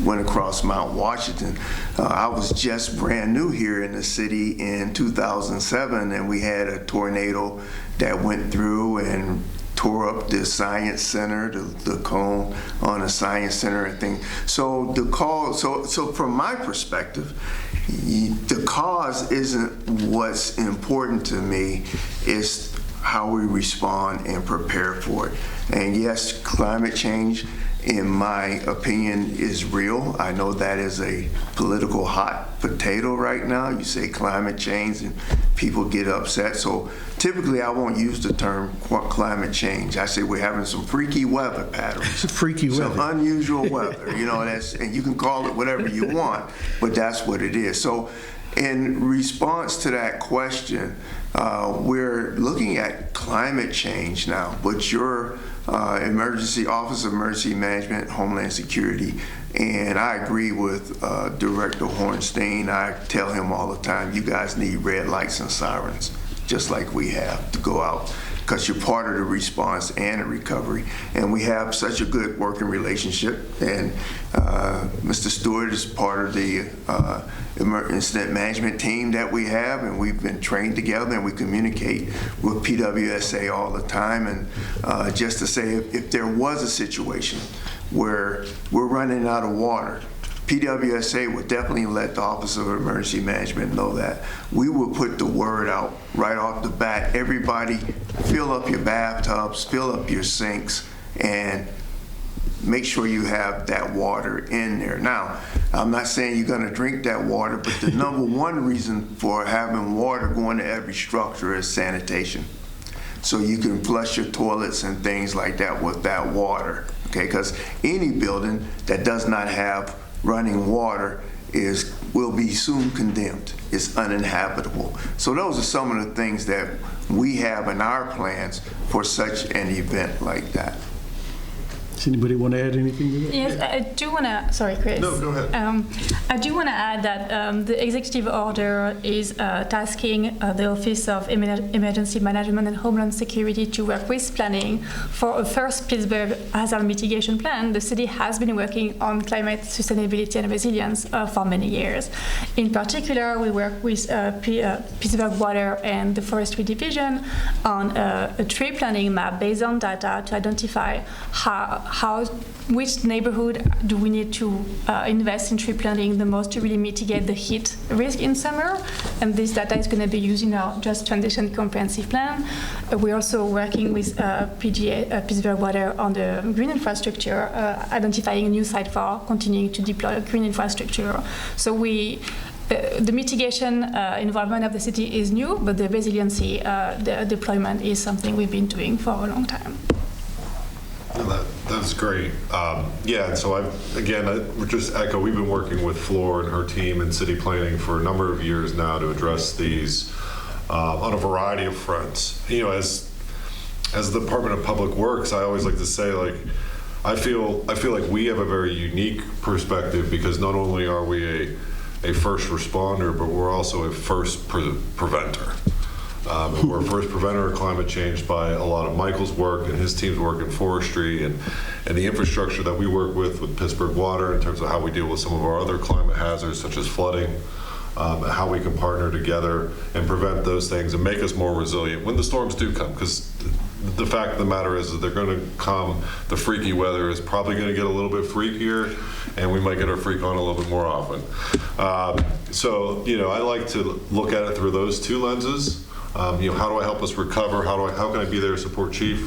went across Mount Washington. I was just brand new here in the city in 2007, and we had a tornado that went through and tore up the science center, the cone on the science center and things. So so from my perspective, the cause isn't what's important to me. It's how we respond and prepare for it. And yes, climate change, in my opinion, is real. I know that is a political hot potato right now. You say climate change and people get upset. So typically I won't use the term climate change. I say we're having some freaky weather patterns. Freaky weather. Some unusual weather. And you can call it whatever you want, but that's what it is. So in response to that question, we're looking at climate change now, but your Office of Emergency Management, Homeland Security, and I agree with Director Hornstein. I tell him all the time, you guys need red lights and sirens, just like we have, to go out, because you're part of the response and the recovery. And we have such a good working relationship, and Mr. Stewart is part of the incident management team that we have, and we've been trained together, and we communicate with PWSA all the time. And just to say, if there was a situation where we're running out of water, PWSA would definitely let the Office of Emergency Management know that. We will put the word out right off the bat. Everybody, fill up your bathtubs, fill up your sinks, and make sure you have that water in there. Now, I'm not saying you're going to drink that water, but the number one reason for having water going to every structure is sanitation. So you can flush your toilets and things like that with that water, okay? Because any building that does not have running water will be soon condemned. It's uninhabitable. So those are some of the things that we have in our plans for such an event like that. Does anybody want to add anything to that? Yes, I do want to, sorry, Chris. No, go ahead. I do want to add that the executive order is tasking the Office of Emergency Management and Homeland Security to work with planning for a first Pittsburgh hazard mitigation plan. The city has been working on climate sustainability and resilience for many years. In particular, we work with Pittsburgh Water and the Forestry Division on a tree planning map based on data to identify which neighborhood do we need to invest in tree planting the most to really mitigate the heat risk in summer? And this data is going to be used in our Just Transition Comprehensive Plan. We're also working with PGA, Pittsburgh Water, on the green infrastructure, identifying a new site for continuing to deploy green infrastructure. So the mitigation involvement of the city is new, but the resiliency, the deployment is something we've been doing for a long time. That's great. Yeah, so we'll just echo, we've been working with Flor and her team in city planning for a number of years now to address these on a variety of fronts. You know, as the Department of Public Works, I always like to say, like, I feel like we have a very unique perspective because not only are we a first responder, but we're also a first preventer. We're a first preventer of climate change by a lot of Michael's work and his team's work in forestry and the infrastructure that we work with Pittsburgh Water in terms of how we deal with some of our other climate hazards such as flooding, how we can partner together and prevent those things and make us more resilient when the storms do come. Because the fact of the matter is that they're going to come. The freaky weather is probably going to get a little bit freakier, and we might get our freak on a little bit more often. So, you know, I like to look at it through those two lenses. You know, how do I help us recover? How can I be there to support Chief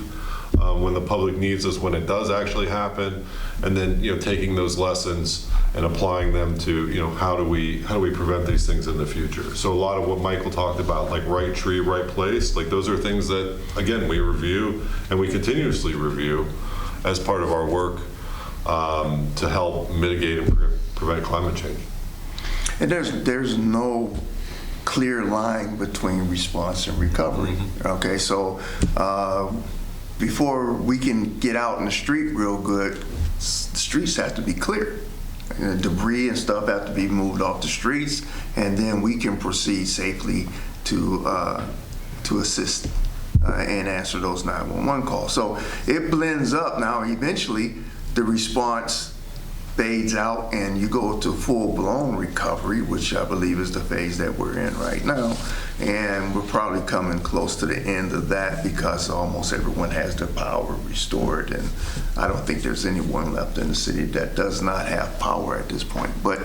when the public needs us, when it does actually happen? And then, you know, taking those lessons and applying them to, you know, how do we prevent these things in the future? So a lot of what Michael talked about, like right tree, right place, like those are things that, again, we review and we continuously review as part of our work to help mitigate and prevent climate change. And there's no clear line between response and recovery. Okay, so before we can get out in the street real good, the streets have to be clear. Debris and stuff have to be moved off the streets, and then we can proceed safely to assist and answer those 911 calls. So it blends up now. Eventually, the response fades out and you go to full-blown recovery, which I believe is the phase that we're in right now. And we're probably coming close to the end of that because almost everyone has their power restored. And I don't think there's anyone left in the city that does not have power at this point. But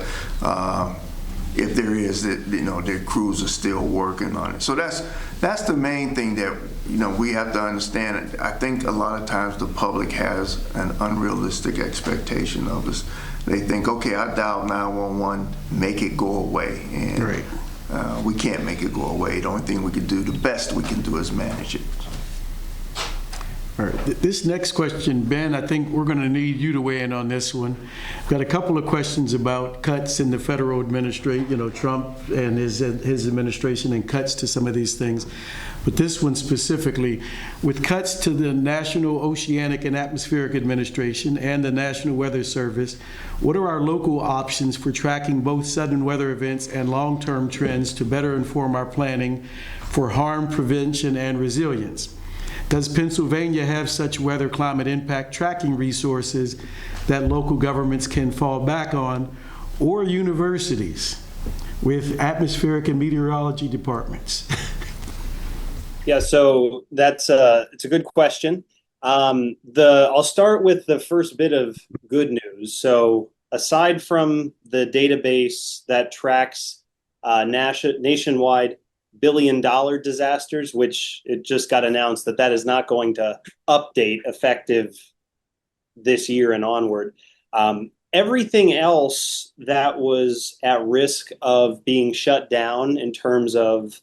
if there is, you know, their crews are still working on it. So that's the main thing that, you know, we have to understand. I think a lot of times the public has an unrealistic expectation of us. They think, okay, I dialed 911, make it go away. And Right. We can't make it go away. The only thing we can do, the best we can do, is manage it. All right. This next question, Ben, I think we're going to need you to weigh in on this one. I've got a couple of questions about cuts in the federal administration, you know, Trump and his administration and cuts to some of these things. But this one specifically, with cuts to the National Oceanic and Atmospheric Administration and the National Weather Service, what are our local options for tracking both sudden weather events and long-term trends to better inform our planning for harm prevention and resilience? Does Pennsylvania have such weather climate impact tracking resources that local governments can fall back on, or universities with atmospheric and meteorology departments? Yeah, so it's a good question. I'll start with the first bit of good news. So aside from the database that tracks nationwide billion-dollar disasters, which it just got announced that is not going to update effective this year and onward. Everything else that was at risk of being shut down in terms of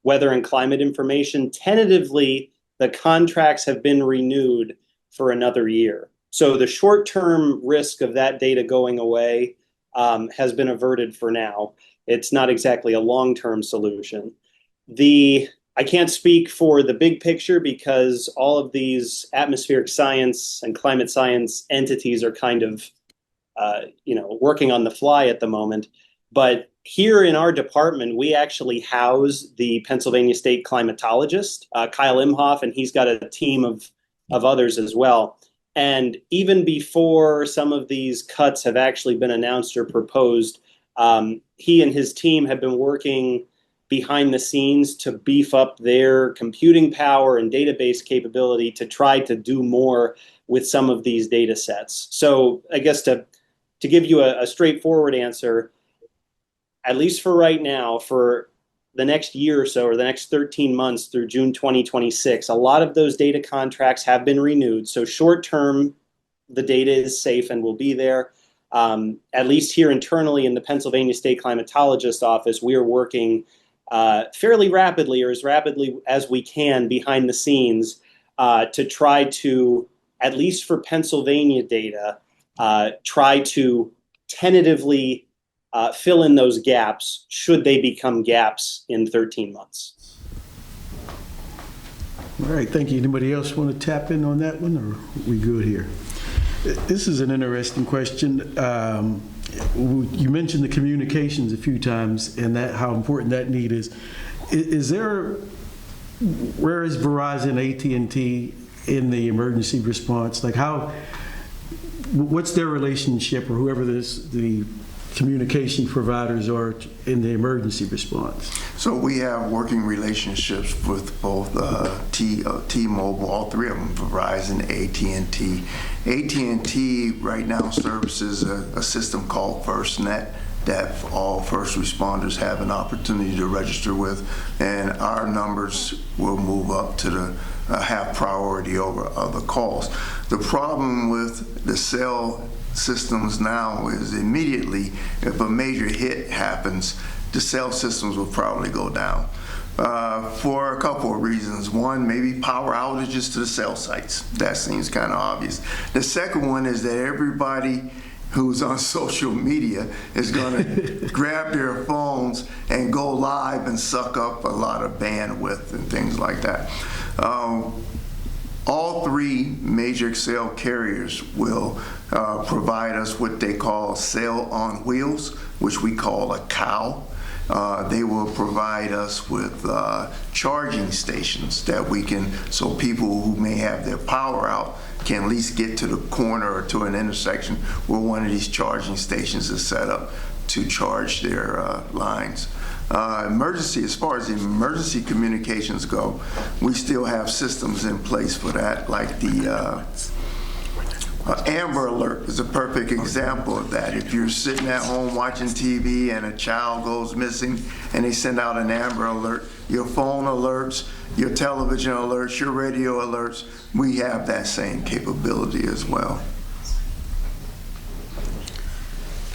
weather and climate information, tentatively, the contracts have been renewed for another year. So the short-term risk of that data going away has been averted for now. It's not exactly a long-term solution. I can't speak for the big picture because all of these atmospheric science and climate science entities are kind of, working on the fly at the moment. But here in our department, we actually house the Pennsylvania State climatologist, Kyle Imhoff, and he's got a team of others as well. And even before some of these cuts have actually been announced or proposed, he and his team have been working behind the scenes to beef up their computing power and database capability to try to do more with some of these data sets. So I guess to give you a straightforward answer, at least for right now, for the next year or so, or the next 13 months through June 2026, a lot of those data contracts have been renewed. So short term, the data is safe and will be there. At least here internally in the Pennsylvania State Climatologist Office, we are working fairly rapidly, or as rapidly as we can behind the scenes, to try to, at least for Pennsylvania data, try to tentatively fill in those gaps should they become gaps in 13 months. All right, thank you. Anybody else want to tap in on that one, or are we good here? This is an interesting question. You mentioned the communications a few times and that how important that need is. Where is Verizon, AT&T in the emergency response? Like what's their relationship, or whoever the communication providers are in the emergency response? So we have working relationships with both T-Mobile, all three of them, Verizon, AT&T. AT&T right now services a system called FirstNet that all first responders have an opportunity to register with, and our numbers will move up to the have priority over other calls. The problem with the cell systems now is immediately, if a major hit happens, the cell systems will probably go down for a couple of reasons. One, maybe power outages to the cell sites. That seems kind of obvious. The second one is that everybody who's on social media is going to grab their phones and go live and suck up a lot of bandwidth and things like that. All three major cell carriers will provide us what they call cell on wheels, which we call a COW. They will provide us with charging stations that we can, so people who may have their power out can at least get to the corner or to an intersection where one of these charging stations is set up to charge their lines. As far as emergency communications go, we still have systems in place for that, like the Amber Alert is a perfect example of that. If you're sitting at home watching TV and a child goes missing and they send out an Amber Alert, your phone alerts, your television alerts, your radio alerts, we have that same capability as well.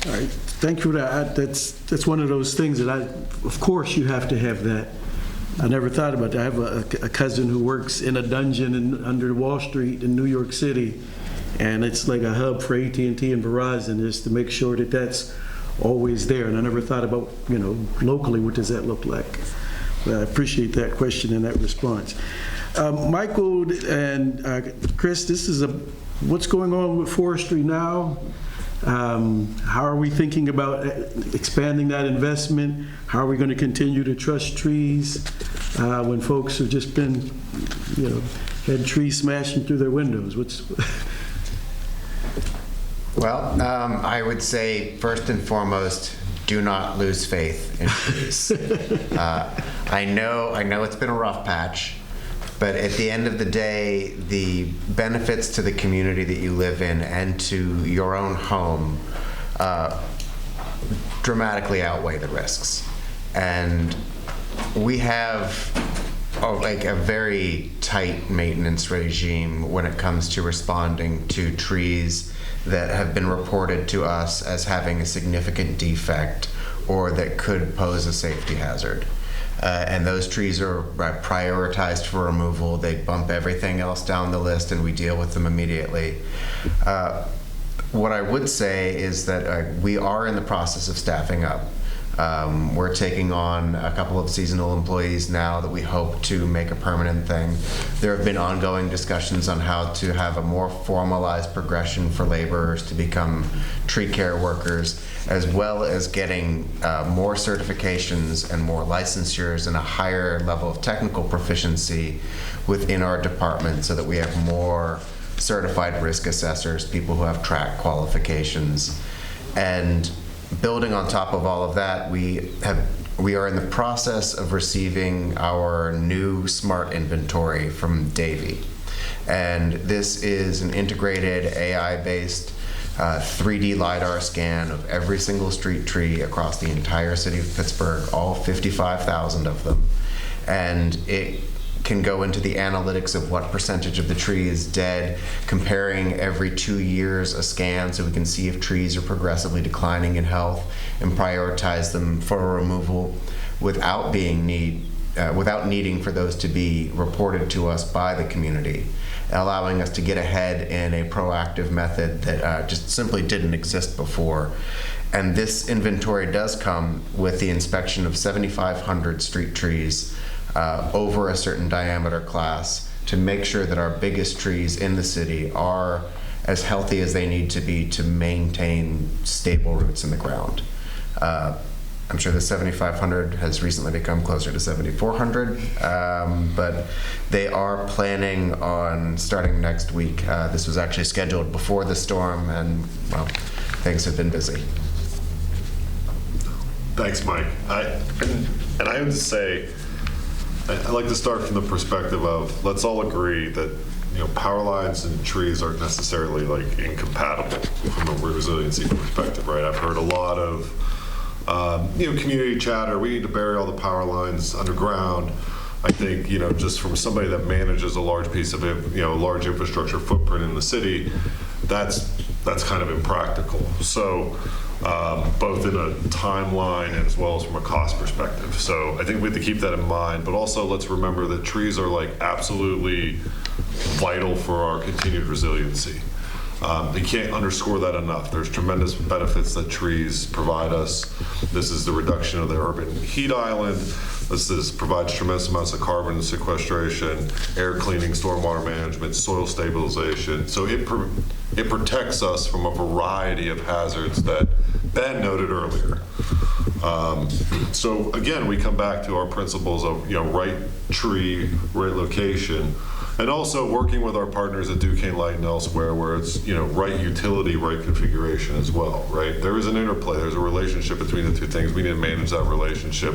All right, thank you for that. That's one of those things that of course you have to have that. I never thought about that. I have a cousin who works in a dungeon under Wall Street in New York City, and it's like a hub for AT&T and Verizon, just to make sure that that's always there. And I never thought about, locally, what does that look like? But I appreciate that question and that response. Michael and Chris, this is what's going on with forestry now? How are we thinking about expanding that investment? How are we going to continue to trust trees when folks have just been, had trees smashing through their windows? Well, I would say first and foremost, do not lose faith in trees. I know it's been a rough patch, but at the end of the day, the benefits to the community that you live in and to your own home dramatically outweigh the risks. And we have a very tight maintenance regime when it comes to responding to trees that have been reported to us as having a significant defect or that could pose a safety hazard. And those trees are prioritized for removal. They bump everything else down the list and we deal with them immediately. What I would say is that we are in the process of staffing up. We're taking on a couple of seasonal employees now that we hope to make a permanent thing. There have been ongoing discussions on how to have a more formalized progression for laborers to become tree care workers, as well as getting more certifications and more licensures and a higher level of technical proficiency within our department so that we have more certified risk assessors, people who have track qualifications. And building on top of all of that, we are in the process of receiving our new smart inventory from Davy. And this is an integrated AI-based 3D LiDAR scan of every single street tree across the entire city of Pittsburgh, all 55,000 of them. And it can go into the analytics of what percentage of the tree is dead, comparing every 2 years a scan so we can see if trees are progressively declining in health and prioritize them for removal without needing for those to be reported to us by the community, allowing us to get ahead in a proactive method that just simply didn't exist before. And this inventory does come with the inspection of 7,500 street trees over a certain diameter class to make sure that our biggest trees in the city are as healthy as they need to be to maintain stable roots in the ground. I'm sure the 7,500 has recently become closer to 7,400, but they are planning on starting next week. This was actually scheduled before the storm, and well, things have been busy. Thanks, Mike. And I have to say, I like to start from the perspective of, let's all agree that power lines and trees aren't necessarily like incompatible from a resiliency perspective, right? I've heard a lot of community chatter. We need to bury all the power lines underground. I think just from somebody that manages a large piece of it, a large infrastructure footprint in the city, that's kind of impractical. So both in a timeline as well as from a cost perspective. So I think we have to keep that in mind, but also let's remember that trees are like absolutely vital for our continued resiliency. You can't underscore that enough. There's tremendous benefits that trees provide us. This is the reduction of the urban heat island. This provides tremendous amounts of carbon sequestration, air cleaning, stormwater management, soil stabilization. So it protects us from a variety of hazards that Ben noted earlier. So again, we come back to our principles of right tree, right location. And also working with our partners at Duquesne Light and elsewhere, where it's right utility, right configuration as well, right? There is an interplay. There's a relationship between the two things. We need to manage that relationship.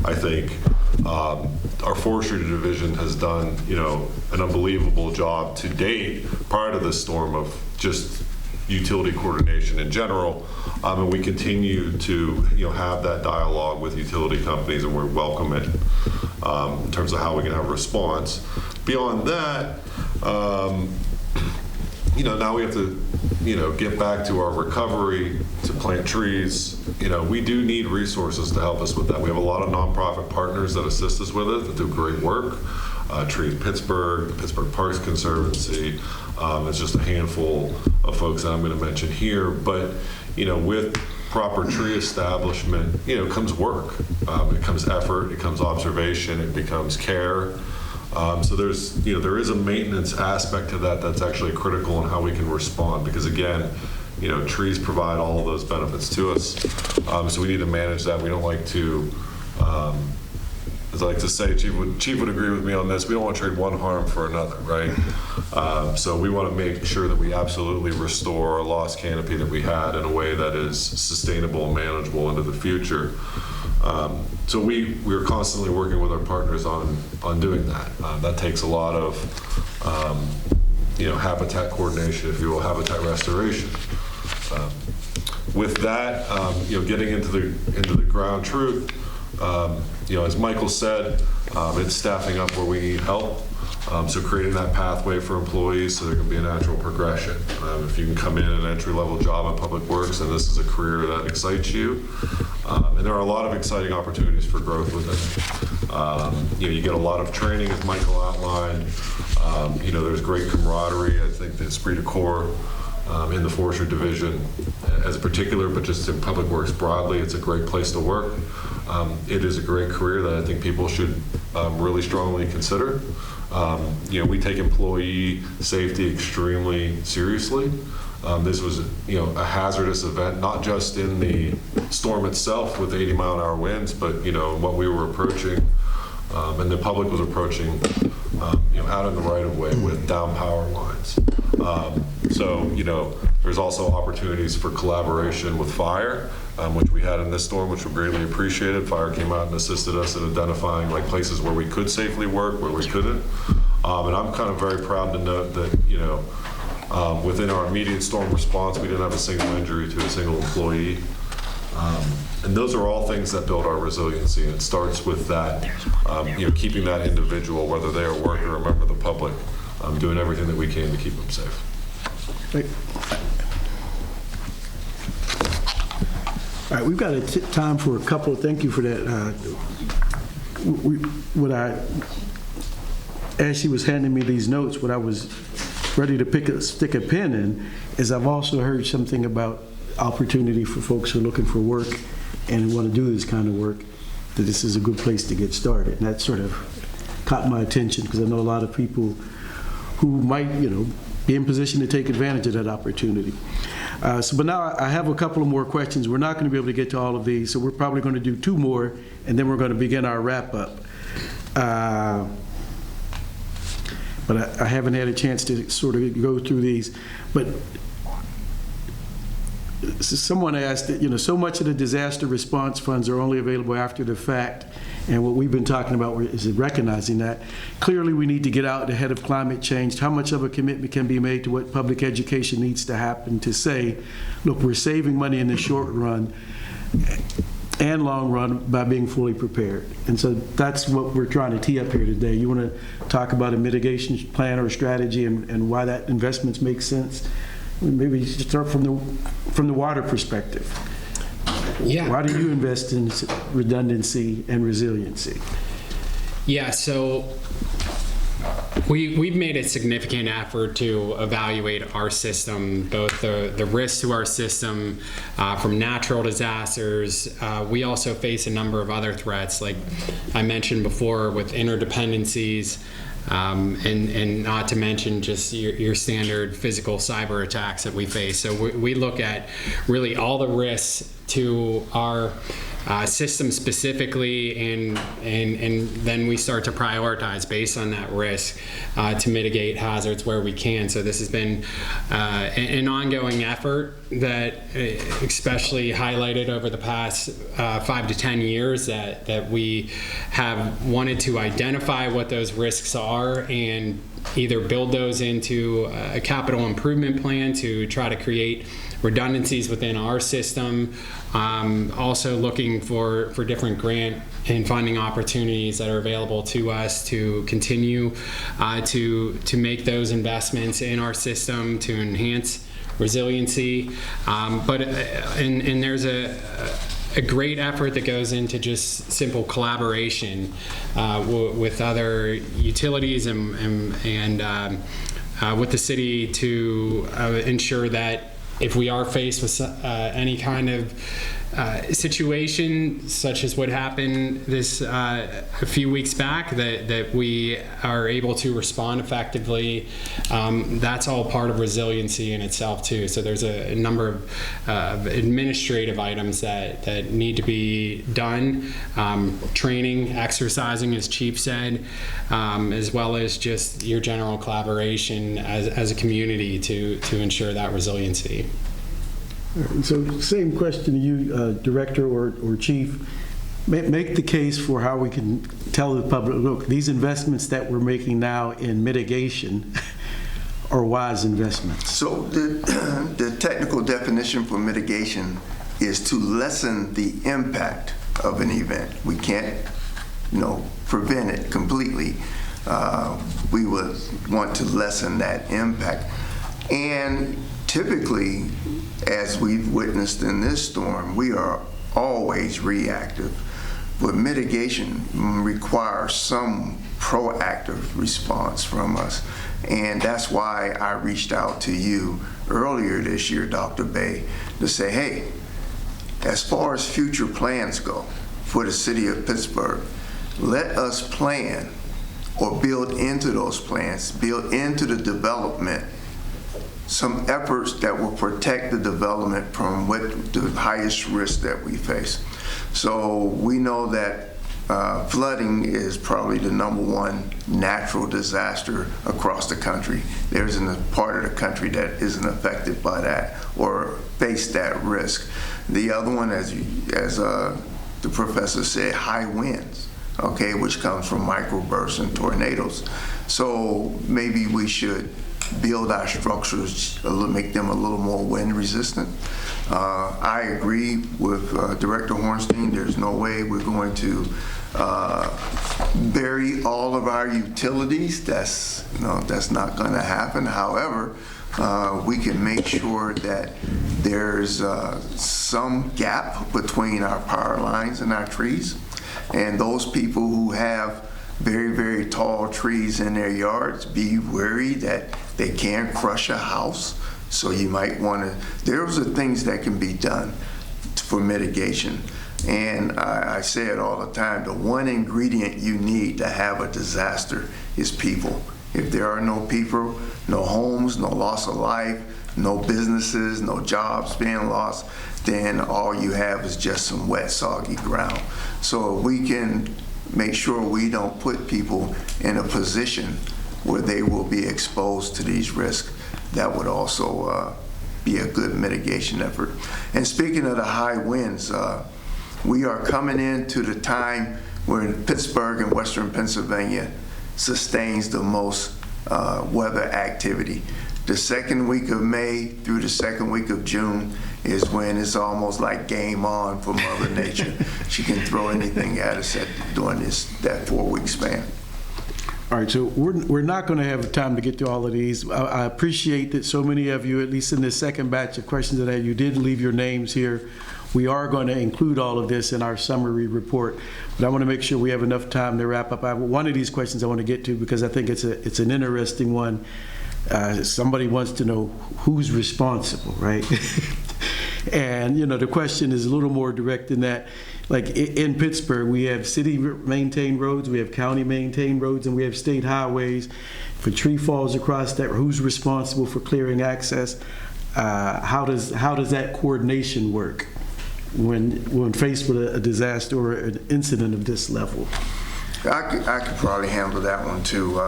I think our forestry division has done an unbelievable job to date prior to this storm of just utility coordination in general, and we continue to have that dialogue with utility companies, and we welcome it in terms of how we can have a response. Beyond that, now we have to get back to our recovery, to plant trees. We do need resources to help us with that. We have a lot of nonprofit partners that assist us with it, that do great work. Trees Pittsburgh, the Pittsburgh Parks Conservancy. It's just a handful of folks that I'm going to mention here. But with proper tree establishment, comes work. It comes effort. It comes observation. It becomes care. So there is a maintenance aspect to that that's actually critical in how we can respond. Because again, trees provide all of those benefits to us. So we need to manage that. We don't like to. As I like to say, Chief would agree with me on this, we don't want to trade one harm for another, right? So we want to make sure that we absolutely restore a lost canopy that we had in a way that is sustainable and manageable into the future. So we're constantly working with our partners on doing that. That takes a lot of habitat coordination, if you will, habitat restoration. With that, getting into the ground truth. As Michael said, it's staffing up where we need help. So creating that pathway for employees so there can be a natural progression. If you can come in an entry-level job in Public Works and this is a career that excites you, and there are a lot of exciting opportunities for growth within it. You get a lot of training, as Michael outlined. There's great camaraderie. I think the esprit de corps in the forestry division as a particular, but just in Public Works broadly, it's a great place to work. It is a great career that I think people should really strongly consider. We take employee safety extremely seriously. This was a hazardous event, not just in the storm itself with 80-mile-an-hour winds, but what we were approaching and the public was approaching out in the right-of-way with down power lines. So there's also opportunities for collaboration with fire, which we had in this storm, which we greatly appreciated. Fire came out and assisted us in identifying places where we could safely work, where we couldn't. And I'm kind of very proud to note that, within our immediate storm response, we didn't have a single injury to a single employee. And those are all things that build our resiliency. And it starts with that, keeping that individual, whether they are a worker or a member of the public, doing everything that we can to keep them safe. All right, we've got time for a couple. Thank you for that. As she was handing me these notes, what I was ready to stick a pin in is I've also heard something about opportunity for folks who are looking for work and want to do this kind of work, that this is a good place to get started. And that sort of caught my attention because I know a lot of people who might, be in position to take advantage of that opportunity. But now I have a couple of more questions. We're not going to be able to get to all of these, so we're probably going to do 2 more, and then we're going to begin our wrap-up. But I haven't had a chance to sort of go through these. But someone asked that, so much of the disaster response funds are only available after the fact, and what we've been talking about is recognizing that. Clearly, we need to get out ahead of climate change. How much of a commitment can be made to what public education needs to happen to say, look, we're saving money in the short run and long run by being fully prepared. And so that's what we're trying to tee up here today. You want to talk about a mitigation plan or strategy and why that investments make sense? Maybe start from the water perspective. Yeah. Why do you invest in redundancy and resiliency? Yeah, so we've made a significant effort to evaluate our system, both the risks to our system from natural disasters. We also face a number of other threats, like I mentioned before, with interdependencies, and not to mention just your standard physical cyber attacks that we face. So we look at really all the risks to our system specifically, and then we start to prioritize based on that risk to mitigate hazards where we can. So this has been an ongoing effort that especially highlighted over the past 5 to 10 years that we have wanted to identify what those risks are and either build those into a capital improvement plan to try to create redundancies within our system, also looking for different grant and funding opportunities that are available to us to continue to make those investments in our system to enhance resiliency. But there's a great effort that goes into just simple collaboration with other utilities and with the city to ensure that if we are faced with any kind of situation such as what happened a few weeks back, that we are able to respond effectively. That's all part of resiliency in itself too. So there's a number of administrative items that need to be done, training, exercising, as Chief said, as well as just your general collaboration as a community to ensure that resiliency. So same question to you, Director or Chief. Make the case for how we can tell the public, look, these investments that we're making now in mitigation are wise investments. So the technical definition for mitigation is to lessen the impact of an event. We can't, prevent it completely. We would want to lessen that impact. And typically, as we've witnessed in this storm, we are always reactive. But mitigation requires some proactive response from us. And that's why I reached out to you earlier this year, Dr. Bay, to say, hey, as far as future plans go for the city of Pittsburgh, let us plan or build into those plans, build into the development some efforts that will protect the development from what the highest risk that we face. So we know that flooding is probably the #1 natural disaster across the country. There isn't a part of the country that isn't affected by that or face that risk. The other one, as the professor said, high winds, okay, which comes from microbursts and tornadoes. So maybe we should build our structures, make them a little more wind resistant. I agree with Director Hornstein. There's no way we're going to bury all of our utilities. That's not going to happen. However, we can make sure that there's some gap between our power lines and our trees. And those people who have very, very tall trees in their yards, be wary that they can't crush a house. So you might want to, those are things that can be done for mitigation. And I say it all the time, the one ingredient you need to have a disaster is people. If there are no people, no homes, no loss of life, no businesses, no jobs being lost, then all you have is just some wet, soggy ground. So if we can make sure we don't put people in a position where they will be exposed to these risks, that would also be a good mitigation effort. And speaking of the high winds, we are coming into the time when Pittsburgh and Western Pennsylvania sustains the most weather activity. The second week of May through the second week of June is when it's almost like game on for Mother Nature. She can throw anything at us during that 4-week span. All right, so we're not going to have time to get through all of these. I appreciate that so many of you, at least in this second batch of questions that you did leave your names here. We are going to include all of this in our summary report, but I want to make sure we have enough time to wrap up. One of these questions I want to get to because I think it's an interesting one. Somebody wants to know who's responsible, right? And the question is a little more direct than that. Like in Pittsburgh, we have city maintained roads, we have county maintained roads, and we have state highways. If a tree falls across that, who's responsible for clearing access? How does that coordination work when faced with a disaster or an incident of this level? I could probably handle that one too.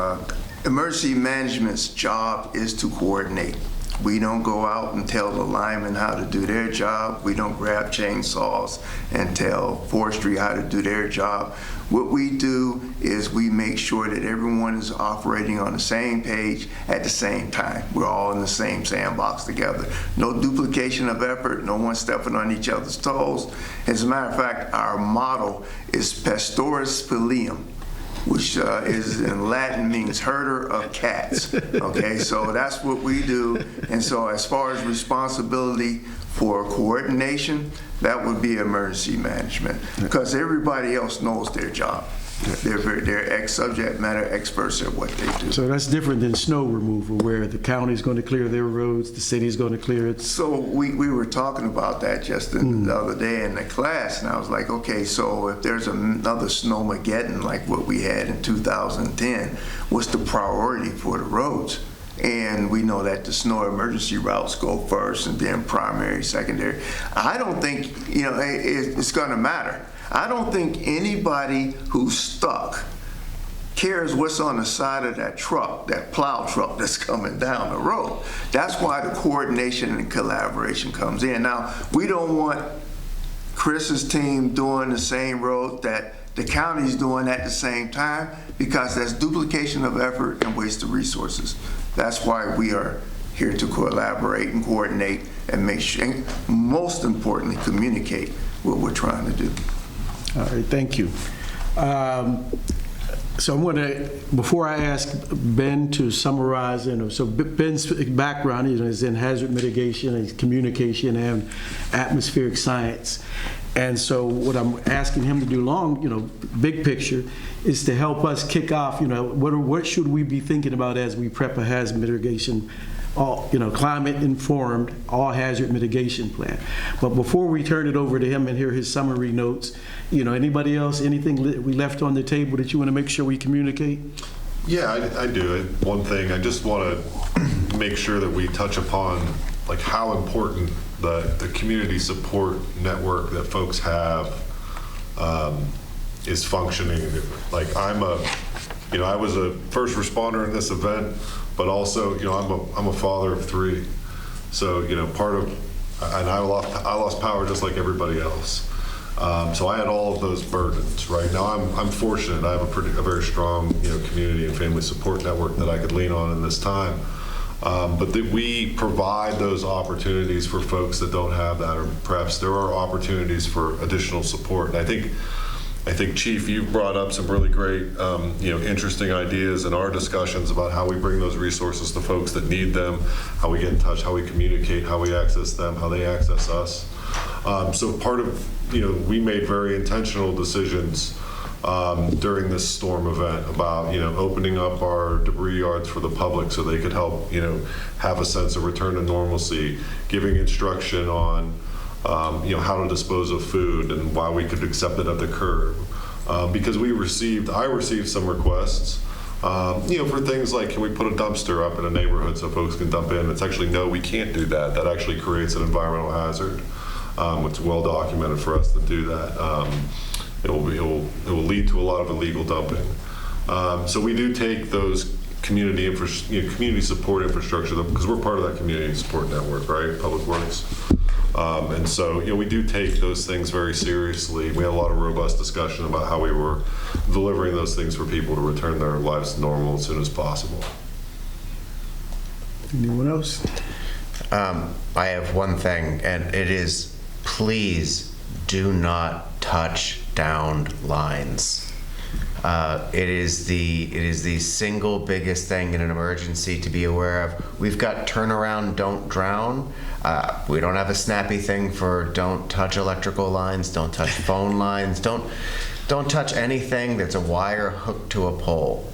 Emergency management's job is to coordinate. We don't go out and tell the linemen how to do their job. We don't grab chainsaws and tell forestry how to do their job. What we do is we make sure that everyone is operating on the same page at the same time. We're all in the same sandbox together. No duplication of effort, no one stepping on each other's toes. As a matter of fact, our motto is Pastoris Filium, which is in Latin means herder of cats. Okay, so that's what we do. And so as far as responsibility for coordination, that would be emergency management, because everybody else knows their job. They're subject matter experts at what they do. So that's different than snow removal, where the county's going to clear their roads, the city's going to clear it. So we were talking about that just the other day in the class, and I was like, okay, so if there's another snowmageddon like what we had in 2010, what's the priority for the roads? And we know that the snow emergency routes go first and then primary, secondary. I don't think, it's going to matter. I don't think anybody who's stuck cares what's on the side of that truck, that plow truck that's coming down the road. That's why the coordination and collaboration comes in. Now, we don't want Chris's team doing the same road that the county's doing at the same time, because that's duplication of effort and waste of resources. That's why we are here to collaborate and coordinate and make sure, and most importantly, communicate what we're trying to do. All right, thank you. So I'm going to, before I ask Ben to summarize, so Ben's background is in hazard mitigation and communication and atmospheric science. And so what I'm asking him to do big picture, is to help us kick off, what should we be thinking about as we prep a hazard mitigation, climate informed, all hazard mitigation plan. But before we turn it over to him and hear his summary notes, anybody else, anything we left on the table that you want to make sure we communicate? Yeah, I do. One thing, I just want to make sure that we touch upon how important the community support network that folks have is functioning. I was a first responder in this event, but also, I'm a father of 3. So, and I lost power just like everybody else. So I had all of those burdens. Right now, I'm fortunate. I have a very strong, community and family support network that I could lean on in this time. But that we provide those opportunities for folks that don't have that, or perhaps there are opportunities for additional support. And I think, Chief, you've brought up some really great, interesting ideas in our discussions about how we bring those resources to folks that need them, how we get in touch, how we communicate, how we access them, how they access us. So part of, we made very intentional decisions during this storm event about, opening up our debris yards for the public so they could help, have a sense of return to normalcy, giving instruction on, how to dispose of food and why we could accept it at the curb. Because I received some requests, for things like, can we put a dumpster up in a neighborhood so folks can dump in? It's actually, no, we can't do that. That actually creates an environmental hazard. It's well documented for us to do that. It will lead to a lot of illegal dumping. So we do take those community support infrastructure, because we're part of that community support network, right? Public Works. And so, we do take those things very seriously. We had a lot of robust discussion about how we were delivering those things for people to return their lives to normal as soon as possible. Anyone else? I have one thing, and it is, please do not touch downed lines. It is the single biggest thing in an emergency to be aware of. We've got turnaround, don't drown. We don't have a snappy thing for don't touch electrical lines, don't touch phone lines, don't touch anything that's a wire hooked to a pole,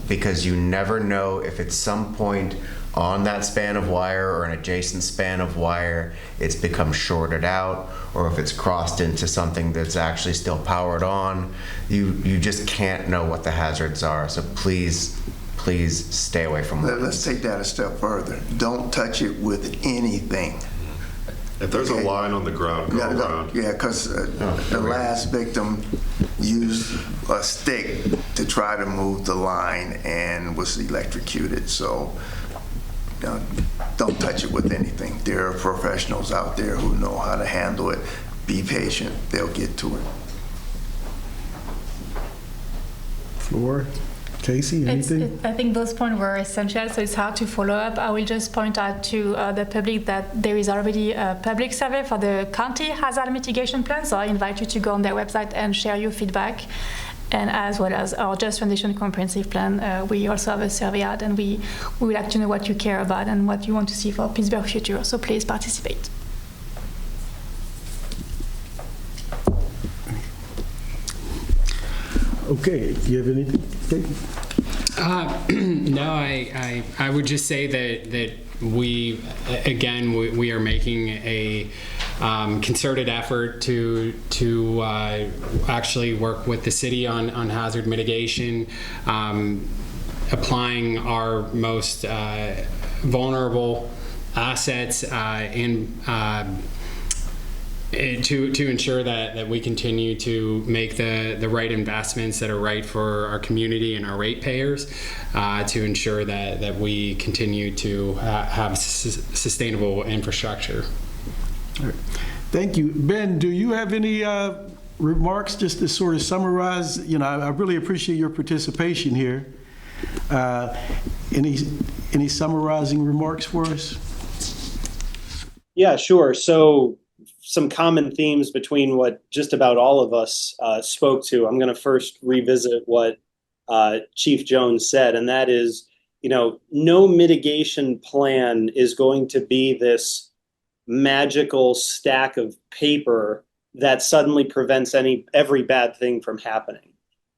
because you never know if at some point on that span of wire or an adjacent span of wire it's become shorted out, or if it's crossed into something that's actually still powered on. You just can't know what the hazards are, so please stay away from lines. Let's take that a step further. Don't touch it with anything. If there's a line on the ground, go around. Yeah, because the last victim used a stick to try to move the line and was electrocuted. So don't touch it with anything. There are professionals out there who know how to handle it. Be patient. They'll get to it. Floor? Casey, anything? I think those points were essential, so it's hard to follow up. I will just point out to the public that there is already a public survey for the county hazard mitigation plan, so I invite you to go on their website and share your feedback. And as well as our Just Foundation Comprehensive Plan, we also have a survey out, and we would like to know what you care about and what you want to see for Pittsburgh future, so please participate. Okay, do you have anything? No, I would just say that we are making a concerted effort to actually work with the city on hazard mitigation, applying our most vulnerable assets to ensure that we continue to make the right investments that are right for our community and our ratepayers, to ensure that we continue to have sustainable infrastructure. All right. Thank you. Ben, do you have any remarks just to sort of summarize? I really appreciate your participation here. Any summarizing remarks for us? Yeah, sure. So some common themes between what just about all of us spoke to. I'm going to first revisit what Chief Jones said, and that is, no mitigation plan is going to be this magical stack of paper that suddenly prevents every bad thing from happening.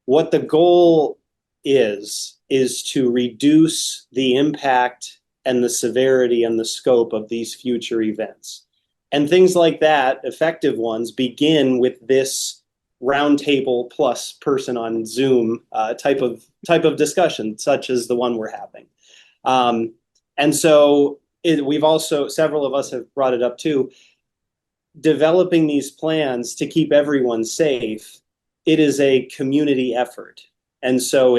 What the goal is to reduce the impact and the severity and the scope of these future events. And things like that, effective ones, begin with this roundtable plus person on Zoom type of discussion, such as the one we're having. And so we've also, several of us have brought it up too, developing these plans to keep everyone safe. It is a community effort. And so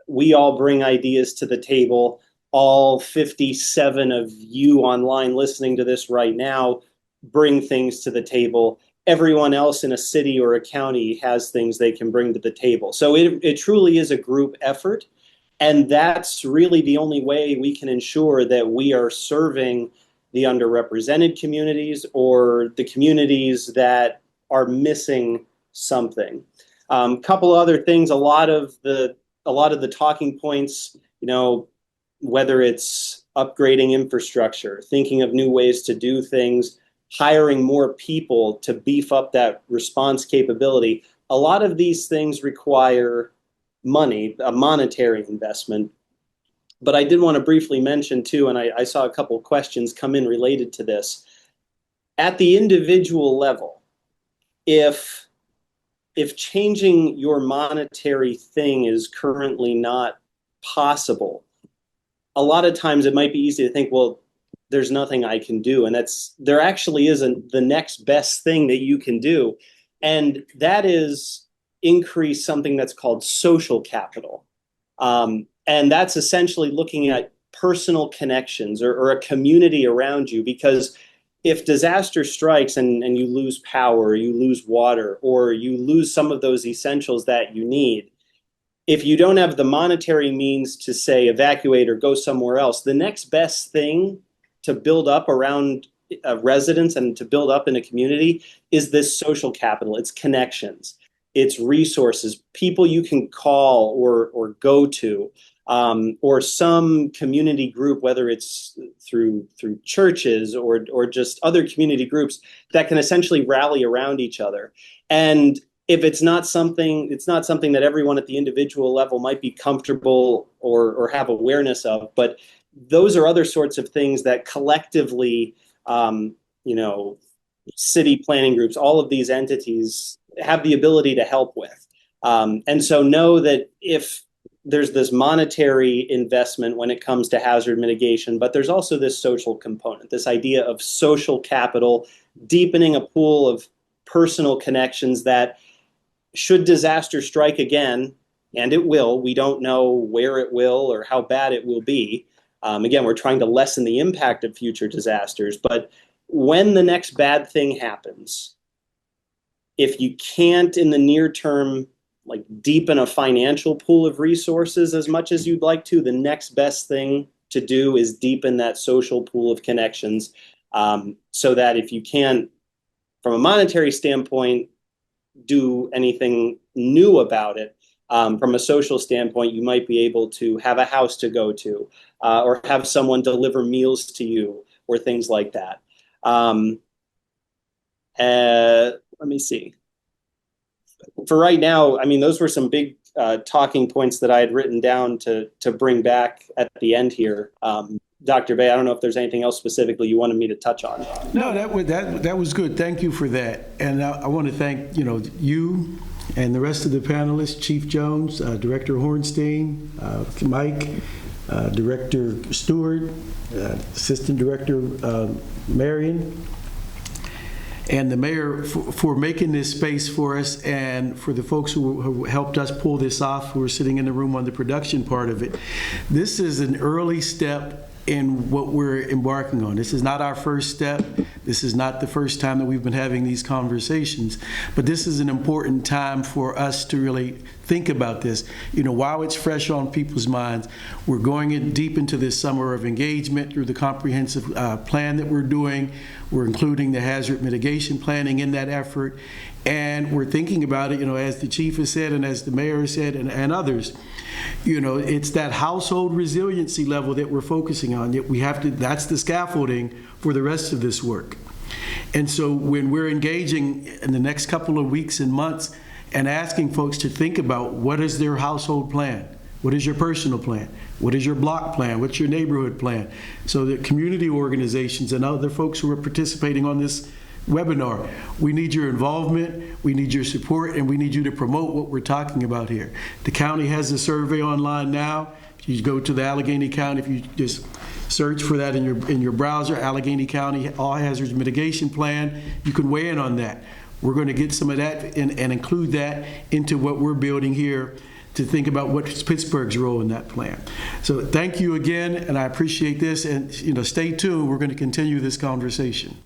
we all bring ideas to the table. All 57 of you online listening to this right now bring things to the table, everyone else in a city or a county has things they can bring to the table. So it truly is a group effort. And that's really the only way we can ensure that we are serving the underrepresented communities or the communities that are missing something. Couple other things, a lot of the talking points, whether it's upgrading infrastructure, thinking of new ways to do things, hiring more people to beef up that response capability. A lot of these things require money, a monetary investment. But I did want to briefly mention too, and I saw a couple of questions come in related to this. At the individual level, if changing your monetary thing is currently not possible, a lot of times it might be easy to think, well, there's nothing I can do. And there actually isn't the next best thing that you can do. And that is increase something that's called social capital. And that's essentially looking at personal connections or a community around you, because if disaster strikes and you lose power, or you lose water, or you lose some of those essentials that you need, if you don't have the monetary means to, say, evacuate or go somewhere else, the next best thing to build up around residents and to build up in a community is this social capital. It's connections, it's resources, people you can call or go to, or some community group, whether it's through churches or just other community groups that can essentially rally around each other. And if it's not something that everyone at the individual level might be comfortable or have awareness of, but those are other sorts of things that collectively, city planning groups, all of these entities have the ability to help with. And so know that if there's this monetary investment when it comes to hazard mitigation, but there's also this social component, this idea of social capital, deepening a pool of personal connections that, should disaster strike again, and it will, we don't know where it will or how bad it will be. Again, we're trying to lessen the impact of future disasters, but when the next bad thing happens, if you can't in the near term deepen a financial pool of resources as much as you'd like to, the next best thing to do is deepen that social pool of connections, so that if you can't, from a monetary standpoint, do anything new about it, from a social standpoint, you might be able to have a house to go to, or have someone deliver meals to you, or things like that. Let me see. For right now, those were some big talking points that I had written down to bring back at the end here. Dr. Bay, I don't know if there's anything else specifically you wanted me to touch on. No, that was good. Thank you for that. And I want to thank you and the rest of the panelists, Chief Jones, Director Hornstein, Mike, Director Stewart, Assistant Director Marion, and the mayor for making this space for us, and for the folks who helped us pull this off, who are sitting in the room on the production part of it. This is an early step in what we're embarking on. This is not our first step. This is not the first time that we've been having these conversations, but this is an important time for us to really think about this. While it's fresh on people's minds, we're going in deep into this summer of engagement through the comprehensive plan that we're doing. We're including the hazard mitigation planning in that effort, and we're thinking about it, as the chief has said and as the mayor said and others. It's that household resiliency level that we're focusing on. That we have to. That's the scaffolding for the rest of this work. And so when we're engaging in the next couple of weeks and months and asking folks to think about what is their household plan, what is your personal plan, what is your block plan, what's your neighborhood plan, so that community organizations and other folks who are participating on this webinar, we need your involvement, we need your support, and we need you to promote what we're talking about here. The county has a survey online now. If you go to the Allegheny County, if you just search for that in your browser, Allegheny County All Hazards Mitigation Plan, you can weigh in on that. We're going to get some of that and include that into what we're building here to think about what's Pittsburgh's role in that plan. So thank you again, and I appreciate this, and stay tuned. We're going to continue this conversation.